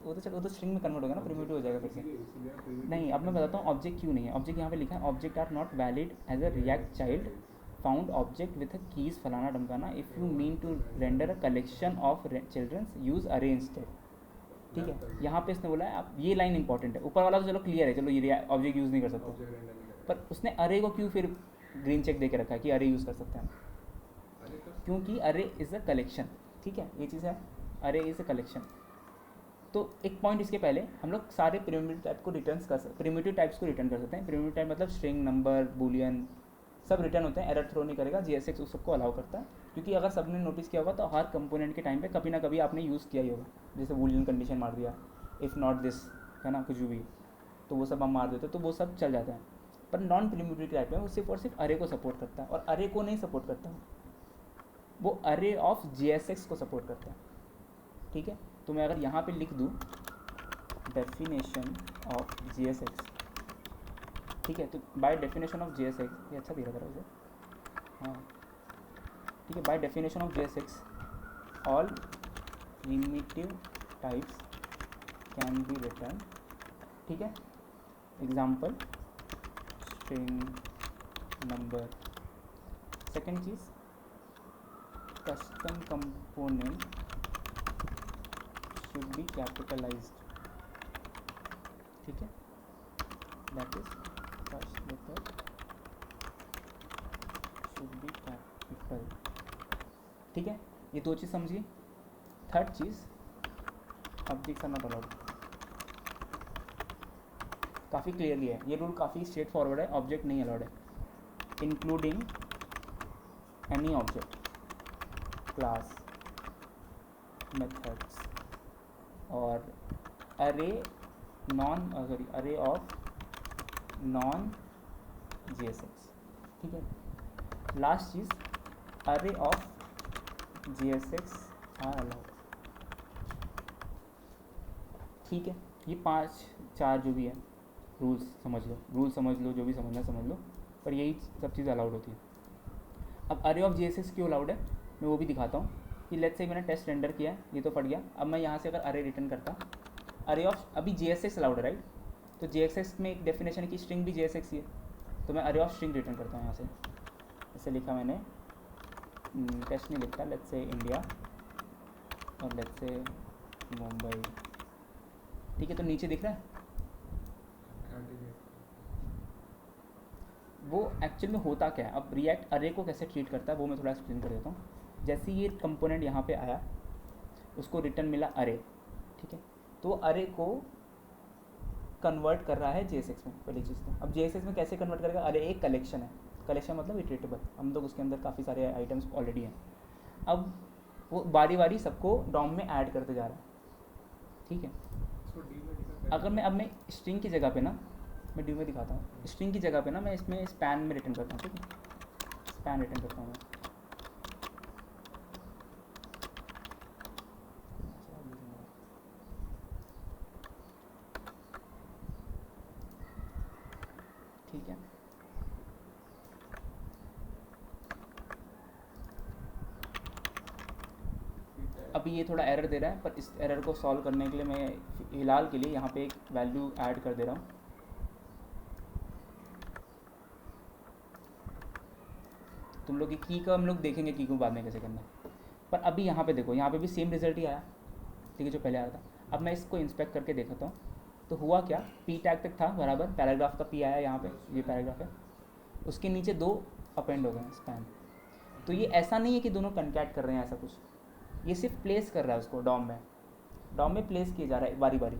Speaker 1: वो तो चलो, वो तो स्ट्रिंग में कन्वर्ट होगा ना, प्रिमिटिव हो जाएगा फिर से। नहीं, अब मैं बताता हूँ ऑब्जेक्ट क्यों नहीं है। ऑब्जेक्ट यहाँ पे लिखा है, object are not valid as a React child found object with keys फलाना डमकाना if you mean to render a collection of childrens use array instead, ठीक है। यहाँ पे इसने बोला है, आप ये लाइन इंपॉर्टेंट है। ऊपर वाला तो चलो क्लियर है, चलो ये ऑब्जेक्ट यूज़ नहीं कर सकते, पर उसने अरे को क्यों फिर ग्रीन चेक दे के रखा है कि अरे यूज़ कर सकते हैं? क्योंकि अरे इज़ अ कलेक्शन, ठीक है, ये चीज़ है, अरे इज़ अ कलेक्शन। तो एक पॉइंट इसके पहले, हम लोग सारे प्रिमिटिव टाइप को प्रिमिटिव टाइप्स को रिटर्न कर सकते हैं। प्रिमिटिव टाइप मतलब स्ट्रिंग, नंबर, बूलियन सब रिटर्न होते हैं, एरर थ्रो नहीं करेगा। JSX उस सबको अलाउ करता है, क्योंकि अगर सबने नोटिस किया होगा तो हर कंपोनेंट के टाइम पे कभी ना कभी आपने यूज़ किया ही होगा। जैसे बूलियन कंडीशन मार दिया, इफ़ नॉट दिस, है ना, कुछ भी, तो वो सब हम मार देते, तो वो सब चल जाता है। पर नॉन प्रिमिटिव टाइप में वो सिर्फ और सिर्फ अरे को सपोर्ट करता है, और अरे को नहीं सपोर्ट करता, वो अरे ऑफ JSX को सपोर्ट करता है, ठीक है। तो मैं अगर यहाँ पे लिख दूँ डेफिनेशन ऑफ JSX, ठीक है, तो बाय डेफिनेशन ऑफ JSX, ये अच्छा दिख रहा था वैसे, हाँ ठीक है। By definition of JSX all primitive types can be return, ठीक है। Example string, number. Second cheese, custom component should be capitalized, ठीक है, that is first method should be capital, ठीक है। ये दो चीज़ समझिए। थर्ड चीज़, ऑब्जेक्ट्स आर नॉट अलाउड। काफ़ी क्लियरली है ये रूल, काफ़ी स्ट्रेट फॉरवर्ड है। ऑब्जेक्ट नहीं अलाउड है, including any object, class, methods और अरे अरे ऑफ नॉन JSX, ठीक है। लास्ट चीज़, अरे ऑफ JSX आर अलाउड, ठीक है। ये 5-4 जो भी है रूल्स समझ लो, जो भी समझना समझ लो, पर यही सब चीज़ अलाउड होती है। अब अरे ऑफ JSX क्यों अलाउड है, मैं वो भी दिखाता हूँ। कि लेट्स से मैंने टेस्ट रेंडर किया है, ये तो फट गया। अब मैं यहाँ से अगर अरे रिटर्न करता, अरे ऑफ अभी JSX अलाउड है राइट, तो JSX में एक डेफिनेशन है कि स्ट्रिंग भी JSX ही है, तो मैं अरे ऑफ स्ट्रिंग रिटर्न करता हूँ यहाँ से। ऐसे लिखा मैंने, टेस्ट नहीं लिखता, लेट्स से इंडिया और लेट्स से मुंबई, ठीक है। तो नीचे दिख रहा है वो एक्चुअल में होता क्या है। अब रिएक्ट अरे को कैसे ट्रीट करता है वो मैं थोड़ा एक्सप्लेन कर देता हूँ। जैसे ये कंपोनेंट यहाँ पे आया, उसको रिटर्न मिला अरे, ठीक है, तो अरे को कन्वर्ट कर रहा है JSX में, पहली चीज़ तो। अब JSX में कैसे कन्वर्ट करेगा, अरे एक कलेक्शन है, कलेक्शन मतलब इटरेटेबल, हम लोग उसके अंदर काफ़ी सारे आइटम्स ऑलरेडी हैं। अब वो बारी बारी सबको डॉम में ऐड करते जा रहा है, ठीक है।
Speaker 4: इसको डी में डिफाइन
Speaker 1: अगर मैं अब मैं स्ट्रिंग की जगह पे ना, मैं ड्यू में दिखाता हूँ, स्ट्रिंग की जगह पे ना मैं इसमें स्पैन में रिटर्न करता हूँ, ठीक है, स्पैन रिटर्न करता हूँ मैं। ठीक है, अभी ये थोड़ा एरर दे रहा है, पर इस एरर को सॉल्व करने के लिए मैं फ़िलहाल के लिए यहाँ पे एक वैल्यू ऐड कर दे रहा हूँ। तुम लोग की की का हम लोग देखेंगे की को बाद में कैसे करना है, पर अभी यहाँ पे देखो, यहाँ पे भी सेम रिजल्ट ही आया, ठीक है, जो पहले आया था। अब मैं इसको इंस्पेक्ट करके देखता हूँ, तो हुआ क्या, पी टैग तक था बराबर, पैराग्राफ का पी आया यहाँ पे, ये पैराग्राफ है, उसके नीचे 2 अपेंड हो गए स्पैन। तो ये ऐसा नहीं है कि दोनों कन्कैट कर रहे हैं ऐसा कुछ, ये सिर्फ प्लेस कर रहा है उसको डॉम में प्लेस किया जा रहा है बारी बारी,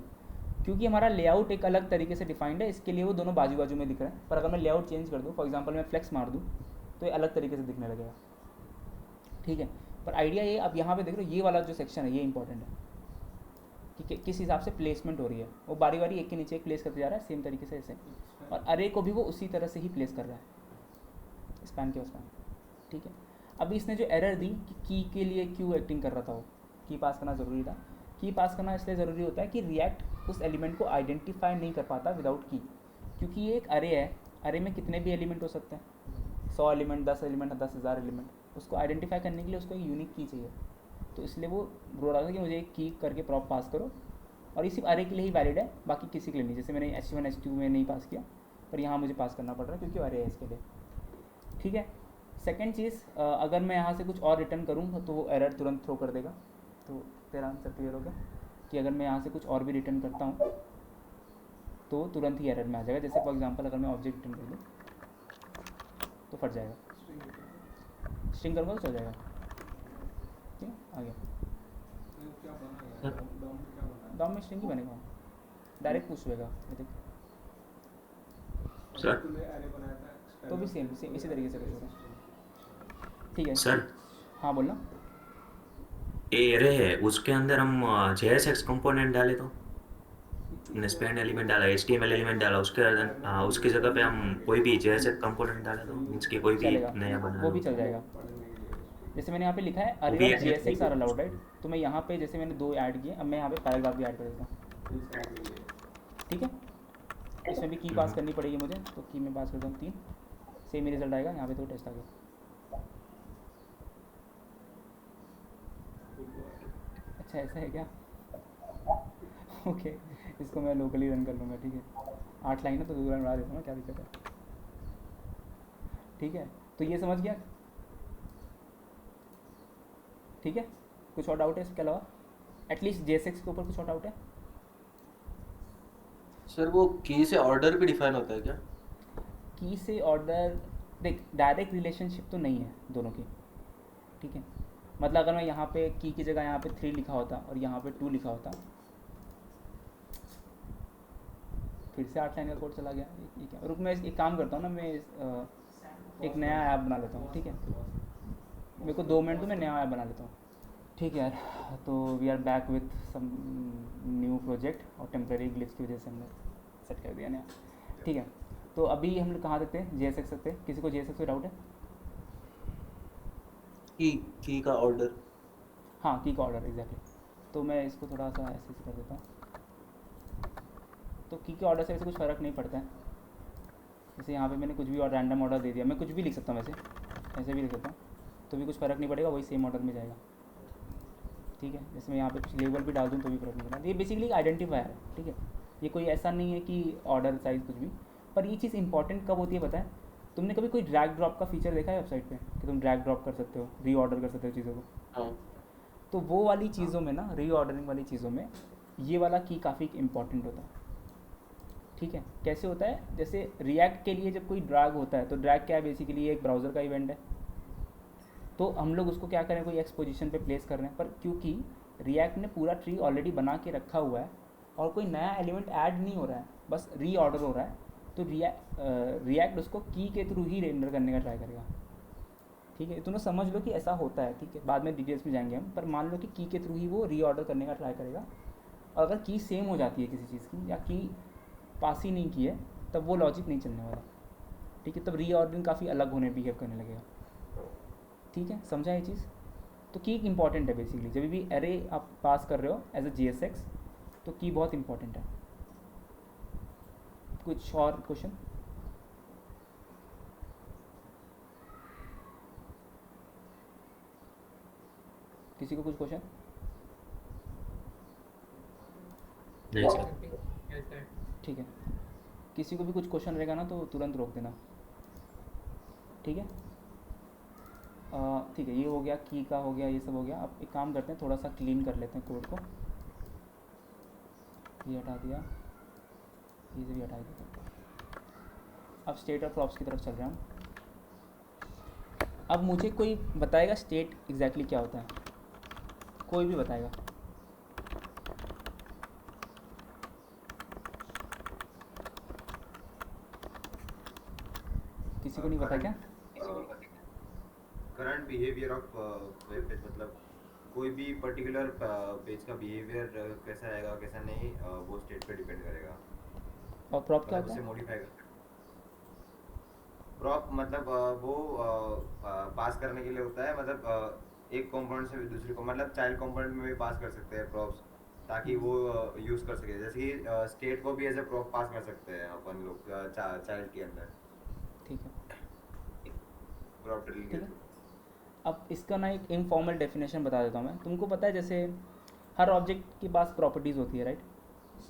Speaker 1: क्योंकि हमारा लेआउट एक अलग तरीके से डिफाइंड है, इसके लिए वो दोनों बाजू बाजू में दिख रहे हैं। पर अगर मैं लेआउट चेंज कर दूँ, फॉर एग्जांपल मैं फ्लेक्स मार दूँ, तो ये अलग तरीके से दिखने लगेगा, ठीक है। पर आइडिया ये, अब यहाँ पे देख रहे हो ये वाला जो सेक्शन है ये इंपॉर्टेंट है कि किस हिसाब से प्लेसमेंट हो रही है, वो बारी बारी एक के नीचे एक प्लेस करते जा रहा है सेम तरीके से ऐसे, और अरे को भी वो उसी तरह से ही प्लेस कर रहा है स्पैन के स्पैन, ठीक है। अभी इसने जो एरर दी कि की के लिए क्यों एक्टिंग कर रहा था, वो की पास करना ज़रूरी था। की पास करना इसलिए ज़रूरी होता है कि रिएक्ट उस एलिमेंट को आइडेंटिफाई नहीं कर पाता विदाउट की, क्योंकि ये एक अरे है, अरे में कितने भी एलिमेंट हो सकते हैं, 100 एलिमेंट, 10 एलिमेंट, 10,000 एलिमेंट, उसको आइडेंटिफाई करने के लिए उसको एक यूनिक की चाहिए। तो इसलिए वो बोल रहा था कि मुझे एक की करके प्रॉप पास करो, और ये सिर्फ अरे के लिए ही वैलिड है, बाकी किसी के लिए नहीं। जैसे मैंने H1 H2 में नहीं पास किया, पर यहाँ मुझे पास करना पड़ रहा है क्योंकि अरे है इसके लिए, ठीक है। सेकेंड चीज़, अगर मैं यहाँ से कुछ और रिटर्न करूँ तो वो एरर तुरंत थ्रो कर देगा। तो तेरा आंसर क्लियर हो गया कि अगर मैं यहाँ से कुछ और भी रिटर्न करता हूँ तो तुरंत ही एरर में आ जाएगा। जैसे फॉर एग्जांपल अगर मैं ऑब्जेक्ट रिटर्न कर दूँ तो फट जाएगा, स्ट्रिंग करूँगा तो चल जाएगा, ठीक है, आ गया।
Speaker 4: क्या बना यार, डॉम में क्या बना
Speaker 1: डॉम में स्ट्रिंग ही बनेगा, डायरेक्ट पूछ लेगा, ये देख,
Speaker 5: सर।
Speaker 4: तूने अरे बनाया था
Speaker 1: तो भी सेम इसी तरीके से कुछ होगा, ठीक है।
Speaker 5: सर,
Speaker 1: हाँ बोलना।
Speaker 5: ये एरे है उसके अंदर हम JSX कंपोनेंट डाले तो हमने स्पैन एलिमेंट डाला, HTML एलिमेंट डाला, उसकी जगह पे हम कोई भी JSX कंपोनेंट डाला तो मीन्स कि कोई भी
Speaker 1: चलेगा,
Speaker 5: नया बना
Speaker 1: वो भी
Speaker 5: लो।
Speaker 1: चल जाएगा। जैसे मैंने यहाँ पे लिखा है
Speaker 5: वो
Speaker 1: अरे
Speaker 5: भी
Speaker 1: of
Speaker 5: add
Speaker 1: JSX are allowed, right, तो मैं यहाँ पे जैसे मैंने 2 ऐड किए, अब मैं यहाँ पे पैराग्राफ भी ऐड कर देता हूँ, ठीक है। इसमें भी की पास करनी पड़ेगी मुझे, तो की में पास करता हूँ 3, सेम ही रिजल्ट आएगा। यहाँ पे तो टेस्ट आ गया, अच्छा ऐसा है क्या, ओके, इसको मैं लोकली रन कर लूँगा, ठीक है। 8 लाइन है तो 2 लाइन बढ़ा देता हूँ, क्या दिक्कत है, ठीक है। तो ये समझ गया, ठीक है। कुछ और डाउट है इसके अलावा, एटलीस्ट JSX के ऊपर कुछ और डाउट है?
Speaker 6: सर वो की से ऑर्डर भी डिफाइन होता है क्या?
Speaker 1: की से ऑर्डर, देख डायरेक्ट रिलेशनशिप तो नहीं है दोनों की, ठीक है। मतलब अगर मैं यहाँ पे की जगह यहाँ पे 3 लिखा होता और यहाँ पे 2 लिखा होता, फिर से 8 लाइन का कोड चला गया, ये क्या। रुक, मैं एक काम करता हूँ ना, मैं एक नया ऐप बना लेता हूँ, ठीक है। मेरे को 2 मिनट तो मैं नया ऐप बना लेता हूँ, ठीक है यार। तो we are back with some new project, और टेम्प्रेरी ग्लिच की वजह से हमने सेट कर दिया नया, ठीक है। तो अभी हम लोग कहाँ सकते हैं, JSX सकते हैं। किसी को JSX में डाउट है?
Speaker 6: की का ऑर्डर,
Speaker 1: हाँ, की का ऑर्डर एग्जैक्टली। तो मैं इसको थोड़ा सा ऐसे कर देता हूँ, तो की के ऑर्डर से वैसे कुछ फ़र्क नहीं पड़ता है। जैसे यहाँ पे मैंने कुछ भी और रैंडम ऑर्डर दे दिया, मैं कुछ भी लिख सकता हूँ, वैसे ऐसे भी लिख सकता हूँ, तो भी कुछ फ़र्क नहीं पड़ेगा, वही सेम ऑर्डर में जाएगा। ठीक है, जैसे मैं यहाँ पे कुछ लेबल भी डाल दूँ तो भी फर्क नहीं पड़ता। ये बेसिकली आइडेंटिफायर है, ठीक है, ये कोई ऐसा नहीं है कि ऑर्डर साइज कुछ भी। पर ये चीज़ इंपॉर्टेंट कब होती है पता है? तुमने कभी कोई ड्रैग ड्रॉप का फीचर देखा है वेबसाइट पे कि तुम ड्रैग ड्रॉप कर सकते हो, रीऑर्डर कर सकते हो चीज़ों को?
Speaker 6: हाँ
Speaker 1: तो वो वाली चीज़ों में ना, रीऑर्डरिंग वाली चीज़ों में ये वाला की काफ़ी इंपॉर्टेंट होता है, ठीक है। कैसे होता है? जैसे रिएक्ट के लिए जब कोई ड्रैग होता है तो ड्रैग क्या है? बेसिकली एक ब्राउज़र का इवेंट है। तो हम लोग उसको क्या करें, कोई एक्स पोजीशन पे प्लेस कर रहे हैं, पर क्योंकि रिएक्ट ने पूरा ट्री ऑलरेडी बना के रखा हुआ है और कोई नया एलिमेंट ऐड नहीं हो रहा है, बस रीऑर्डर हो रहा है, तो रिएक्ट उसको की के थ्रू ही रेंडर करने का ट्राई करेगा, ठीक है। तुम समझ लो कि ऐसा होता है, ठीक है, बाद में डिटेल्स में जाएंगे हम, पर मान लो कि की के थ्रू ही वो रीऑर्डर करने का ट्राई करेगा। और अगर की सेम हो जाती है किसी चीज़ की, या की पास ही नहीं की है, तब वो लॉजिक नहीं चलने वाला, ठीक है। तब रीऑर्डरिंग काफ़ी अलग होने बिहेव करने लगेगा, ठीक है, समझा ये चीज़? तो की इंपॉर्टेंट है बेसिकली, जब भी एरे आप पास कर रहे हो एज अ JSX, तो की बहुत इंपॉर्टेंट है। कुछ और क्वेश्चन? किसी को कुछ क्वेश्चन?
Speaker 5: नहीं सर।
Speaker 3: ऐसा है।
Speaker 1: ठीक है, किसी को भी कुछ क्वेश्चन रहेगा ना तो तुरंत रोक देना, ठीक है। ठीक है, ये हो गया, की का हो गया, ये सब हो गया। अब एक काम करते हैं, थोड़ा सा क्लीन कर लेते हैं कोड को। ये हटा दिया, ये भी हटा दिया। अब स्टेट और प्रॉप्स की तरफ चल रहे हैं हम। अब मुझे कोई बताएगा स्टेट एग्जैक्टली क्या होता है? कोई भी बताएगा? किसी को नहीं पता क्या?
Speaker 2: Current behaviour of web page, मतलब कोई भी पर्टिकुलर पेज का बिहेवियर कैसा आएगा कैसा नहीं, वो स्टेट पे डिपेंड करेगा।
Speaker 1: और प्रॉप क्या
Speaker 2: मतलब
Speaker 1: होता
Speaker 2: उसे
Speaker 1: है?
Speaker 2: मॉडिफाई कर प्रॉप मतलब वो पास करने के लिए होता है, मतलब एक कंपोनेंट से दूसरे को, मतलब चाइल्ड कंपोनेंट में भी पास कर सकते हैं प्रॉप्स, ताकि वो यूज़ कर सके। जैसे कि स्टेट को भी एज ए प्रॉप पास कर सकते हैं अपन लोग चाइल्ड के अंदर,
Speaker 1: ठीक है,
Speaker 2: प्रॉप ड्रिलिंग के
Speaker 1: ठीक है।
Speaker 2: थ्रू।
Speaker 1: अब इसका ना एक इनफॉर्मल डेफिनेशन बता देता हूँ मैं। तुमको पता है जैसे हर ऑब्जेक्ट के पास प्रॉपर्टीज़ होती है, राइट?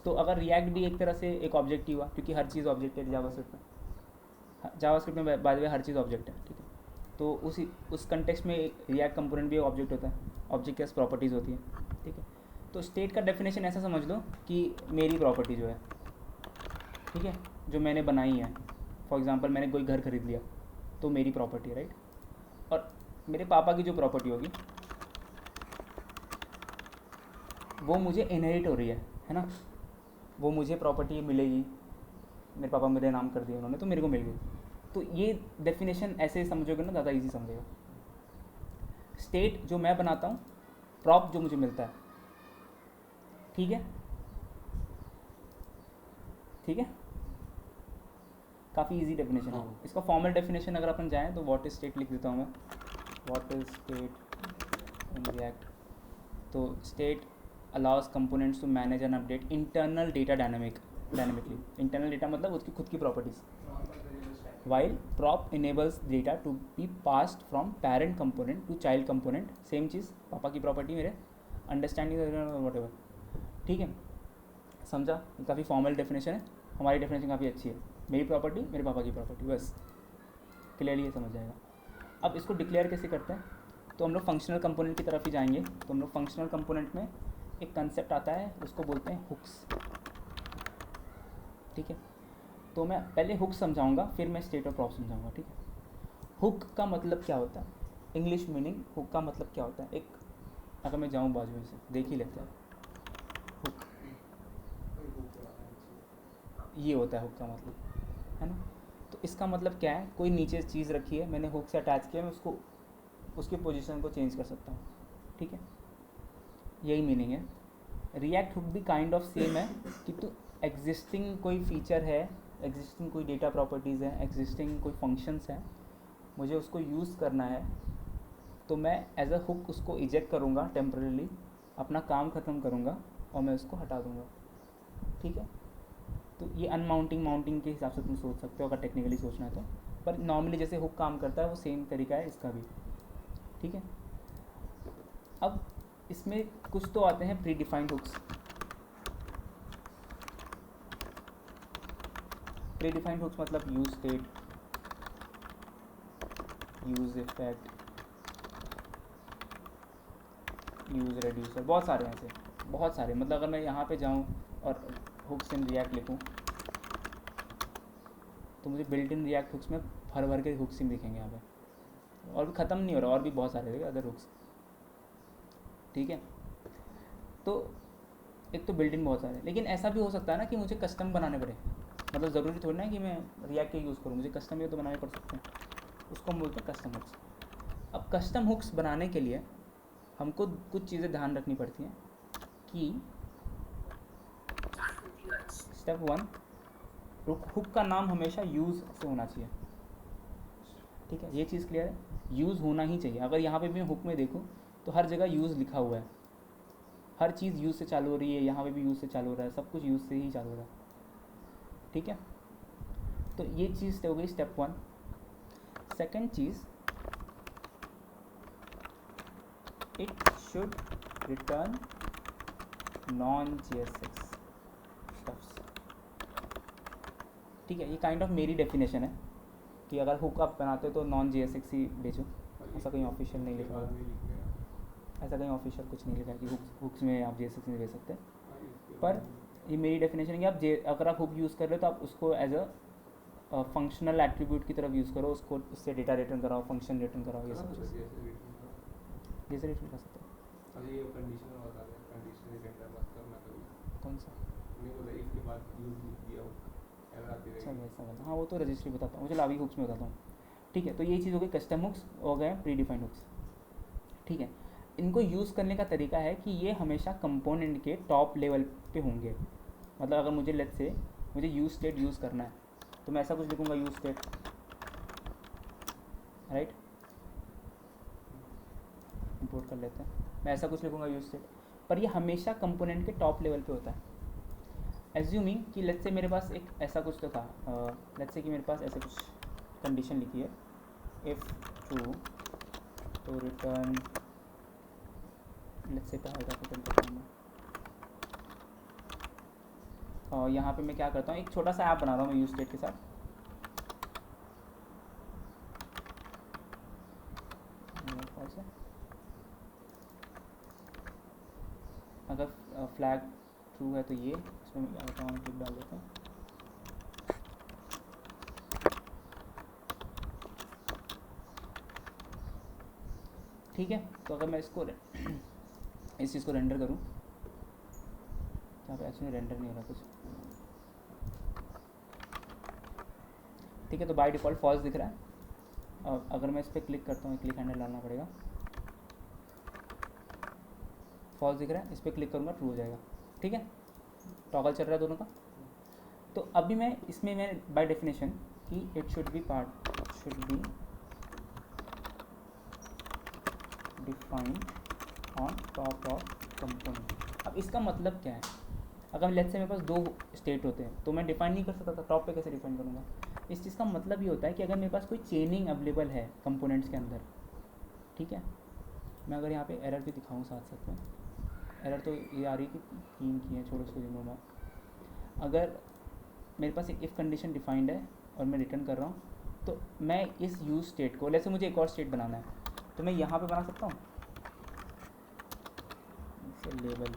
Speaker 1: तो अगर रिएक्ट भी एक तरह से एक ऑब्जेक्ट ही हुआ, क्योंकि हर चीज़ ऑब्जेक्ट है जावास्क्रिप्ट में। जावास्क्रिप्ट में by the way her cheese object है, ठीक है। तो उस कंटेक्स्ट में रिएक्ट कंपोनेंट भी एक ऑब्जेक्ट होता है, ऑब्जेक्ट के पास प्रॉपर्टीज़ होती है, ठीक है। तो स्टेट का डेफिनेशन ऐसा समझ लो कि मेरी प्रॉपर्टी जो है, ठीक है, जो मैंने बनाई है, फॉर एग्जांपल मैंने कोई घर खरीद लिया तो मेरी प्रॉपर्टी है, राइट? और मेरे पापा की जो प्रॉपर्टी होगी वो मुझे इनहेरिट हो रही है ना? वो मुझे प्रॉपर्टी मिलेगी, मेरे पापा मेरे नाम कर दिया उन्होंने तो मेरे को मिल गई। तो ये डेफिनेशन ऐसे समझोगे ना, ज़्यादा इजी समझेगा। स्टेट जो मैं बनाता हूँ, प्रॉप जो मुझे मिलता है, ठीक है, ठीक है, काफ़ी इजी डेफिनेशन है।
Speaker 6: हाँ।
Speaker 1: इसका फॉर्मल डेफिनेशन अगर अपन जाएँ तो व्हाट इज स्टेट लिख देता हूँ मैं, what is state in React. तो state allows components to manage and update internal data dynamically. Internal data मतलब उसकी खुद की properties. while prop enables data to be passed from parent component to child component, same चीज़, पापा की प्रॉपर्टी मेरे अंडरस्टैंडिंग वट एवर, ठीक है, समझा? ये काफ़ी फॉर्मल डेफिनेशन है, हमारी डेफिनेशन काफ़ी अच्छी है, मेरी प्रॉपर्टी मेरे पापा की प्रॉपर्टी, बस क्लियरली ये समझ जाएगा। अब इसको डिक्लेयर कैसे करते हैं? तो हम लोग फंक्शनल कंपोनेंट की तरफ ही जाएंगे। तो हम लोग फंक्शनल कंपोनेंट में एक कंसेप्ट आता है, उसको बोलते हैं हुक्स, ठीक है। तो मैं पहले हुक समझाऊंगा, फिर मैं स्टेट और प्रॉप समझाऊंगा, ठीक है। हुक का मतलब क्या होता है? इंग्लिश मीनिंग हुक का मतलब क्या होता है? एक अगर मैं जाऊं बाजू में से देख ही लेते हैं, हुक ये होता है हुक का मतलब, है ना? तो इसका मतलब क्या है? कोई नीचे चीज़ रखी है, मैंने हुक से अटैच किया, मैं उसको उसकी पोजीशन को चेंज कर सकता हूँ, ठीक है, यही मीनिंग है। रिएक्ट हुक भी काइंड ऑफ सेम है कि तो एग्जिस्टिंग कोई फीचर है, एग्जिस्टिंग कोई डेटा प्रॉपर्टीज़ है, एग्जिस्टिंग कोई फंक्शंस हैं, मुझे उसको यूज़ करना है, तो मैं एज अ हुक उसको इजेक्ट करूँगा टेम्परली, अपना काम ख़त्म करूँगा और मैं उसको हटा दूँगा, ठीक है। तो ये अनमाउंटिंग माउंटिंग के हिसाब से तुम सोच सकते हो अगर टेक्निकली सोचना है तो, पर नॉर्मली जैसे हुक काम करता है वो सेम तरीका है इसका भी, ठीक है। अब इसमें कुछ तो आते हैं predefined hooks. Predefined hooks मतलब use state, use effect, use reducer, बहुत सारे हैं ऐसे, बहुत सारे। मतलब अगर मैं यहाँ पे जाऊँ और हुक्स इन रिएक्ट लिखूँ तो मुझे बिल्ट इन रिएक्ट हुक्स में भर भर के हुक्स ही दिखेंगे यहाँ पे, और भी ख़त्म नहीं हो रहा, और भी बहुत सारे अदर हुक्स। ठीक है, तो एक तो बिल्ट इन बहुत सारे, लेकिन ऐसा भी हो सकता है ना कि मुझे कस्टम बनाने पड़े। मतलब ज़रूरी थोड़ी ना है कि मैं रिएक्ट के यूज़ करूँ, मुझे कस्टम भी तो बनाने पड़ सकते हैं, उसको हम बोलते हैं कस्टम हुक्स। अब कस्टम हुक्स बनाने के लिए हमको कुछ चीज़ें ध्यान रखनी पड़ती हैं कि स्टेप 1, हुक का नाम हमेशा यूज़ से होना चाहिए। ठीक है, ये चीज़ क्लियर है, यूज़ होना ही चाहिए। अगर यहाँ पे भी मैं हुक में देखूँ तो हर जगह यूज़ लिखा हुआ है, हर चीज़ यूज़ से चालू हो रही है, यहाँ पे भी यूज़ से चालू हो रहा है, सब कुछ यूज़ से ही चालू हो रहा है। ठीक है, तो ये चीज़ हो गई step 1। Second cheese, it should return non JSX stuffs. ठीक है, ये काइंड ऑफ मेरी डेफिनेशन है कि अगर हुक आप बनाते हो तो नॉन JSX ही भेजो, ऐसा कहीं ऑफिशियल नहीं लिखा हुआ, ऐसा कहीं ऑफिशियल कुछ नहीं लिखा है कि हुक्स में आप JSX नहीं भेज सकते। पर ये मेरी डेफिनेशन है कि आप अगर आप हुक यूज़ कर रहे हो तो आप उसको एज अ फंक्शनल एट्रीब्यूट की तरफ यूज़ करो, उसको उससे डेटा रिटर्न कराओ, फंक्शन रिटर्न कराओ, ये सब चीज़ जैसे रिटर्न कर सकते हो।
Speaker 4: अभी ये कंडीशन बता दें, कंडीशन रिटर्न मत करना कभी।
Speaker 1: कौन सा?
Speaker 4: नहीं बोला इसके बाद यूज लिख दिया हो, एरर आती
Speaker 1: अच्छा
Speaker 4: रहेगी।
Speaker 1: वैसा वाला, हाँ वो तो रजिस्ट्री बताता हूँ, चलो अभी हुक्स में बताता हूँ। ठीक है, तो ये चीज़ हो गई कस्टम हुक्स, हो गए प्री डिफाइंड हुक्स। ठीक है, इनको यूज़ करने का तरीका है कि ये हमेशा कंपोनेंट के टॉप लेवल पे होंगे। मतलब अगर मुझे लेट्स से मुझे यूज स्टेट यूज़ करना है तो मैं ऐसा कुछ लिखूँगा, यूज स्टेट, राइट, इंपोर्ट कर लेते हैं, मैं ऐसा कुछ लिखूँगा यूज स्टेट, पर ये हमेशा कंपोनेंट के टॉप लेवल पे होता है। एज्यूमिंग कि लेट्स से मेरे पास एक ऐसा कुछ तो था, लेट्स से कि मेरे पास ऐसे कुछ कंडीशन लिखी है, इफ़ ट्रू तो रिटर्न, लेट्स से क्या होगा, रिटर्न करता हूँ मैं। और यहाँ पे मैं क्या करता हूँ, एक छोटा सा ऐप बना रहा हूँ मैं यूज स्टेट के साथ। मेरे पास है, अगर फ्लैग ट्रू है तो ये, इसमें मैं क्या करता हूँ, क्लिक डाल देता हूँ। ठीक है, तो अगर मैं इसको इस चीज़ को रेंडर करूँ, यहाँ पे एक्चुअली रेंडर नहीं हो रहा कुछ। ठीक है, तो बाय डिफ़ॉल्ट फॉल्स दिख रहा है, और अगर मैं इस पर क्लिक करता हूँ, क्लिक हैंडल डालना पड़ेगा, फॉल्स दिख रहा है, इस पर क्लिक करूँगा ट्रू हो जाएगा। ठीक है, टॉगल चल रहा है दोनों का। तो अभी मैं इसमें मैं बाय डेफिनेशन कि it should be defined on top of component. अब इसका मतलब क्या है, अगर लेट्स से मेरे पास दो स्टेट होते हैं तो मैं डिफाइन नहीं कर सकता था, टॉप पे कैसे डिफाइन करूँगा। इस चीज़ का मतलब ये होता है कि अगर मेरे पास कोई चेनिंग अवेलेबल है कंपोनेंट्स के अंदर, ठीक है, मैं अगर यहाँ पे एरर भी दिखाऊँ साथ साथ में, एरर तो ये आ रही है कि 3 की है, छोड़ो उसको जिम्मे में। अगर मेरे पास एक इफ़ कंडीशन डिफाइंड है और मैं रिटर्न कर रहा हूँ, तो मैं इस यूज स्टेट को, जैसे मुझे एक और स्टेट बनाना है तो मैं यहाँ पे बना सकता हूँ, इसे लेबल,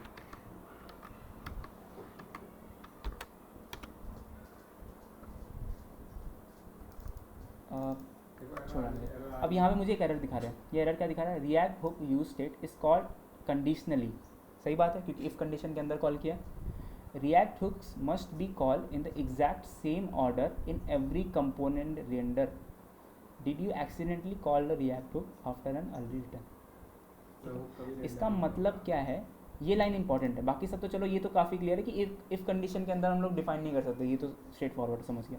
Speaker 1: छोड़ा मुझे। अब यहाँ पे मुझे एक एरर दिखा रहा है, ये एरर क्या दिखा रहा है, react hook use state is called conditionally. सही बात है, क्योंकि इफ़ कंडीशन के अंदर कॉल किया। React hooks must be called in the exact same order in every component render. Did you accidentally call the React hook after an early return. इसका मतलब क्या है, ये लाइन इंपॉर्टेंट है, बाकी सब तो चलो ये तो काफ़ी क्लियर है कि इफ़ कंडीशन के अंदर हम लोग डिफाइन नहीं कर सकते, ये तो स्ट्रेट फॉरवर्ड समझ गया।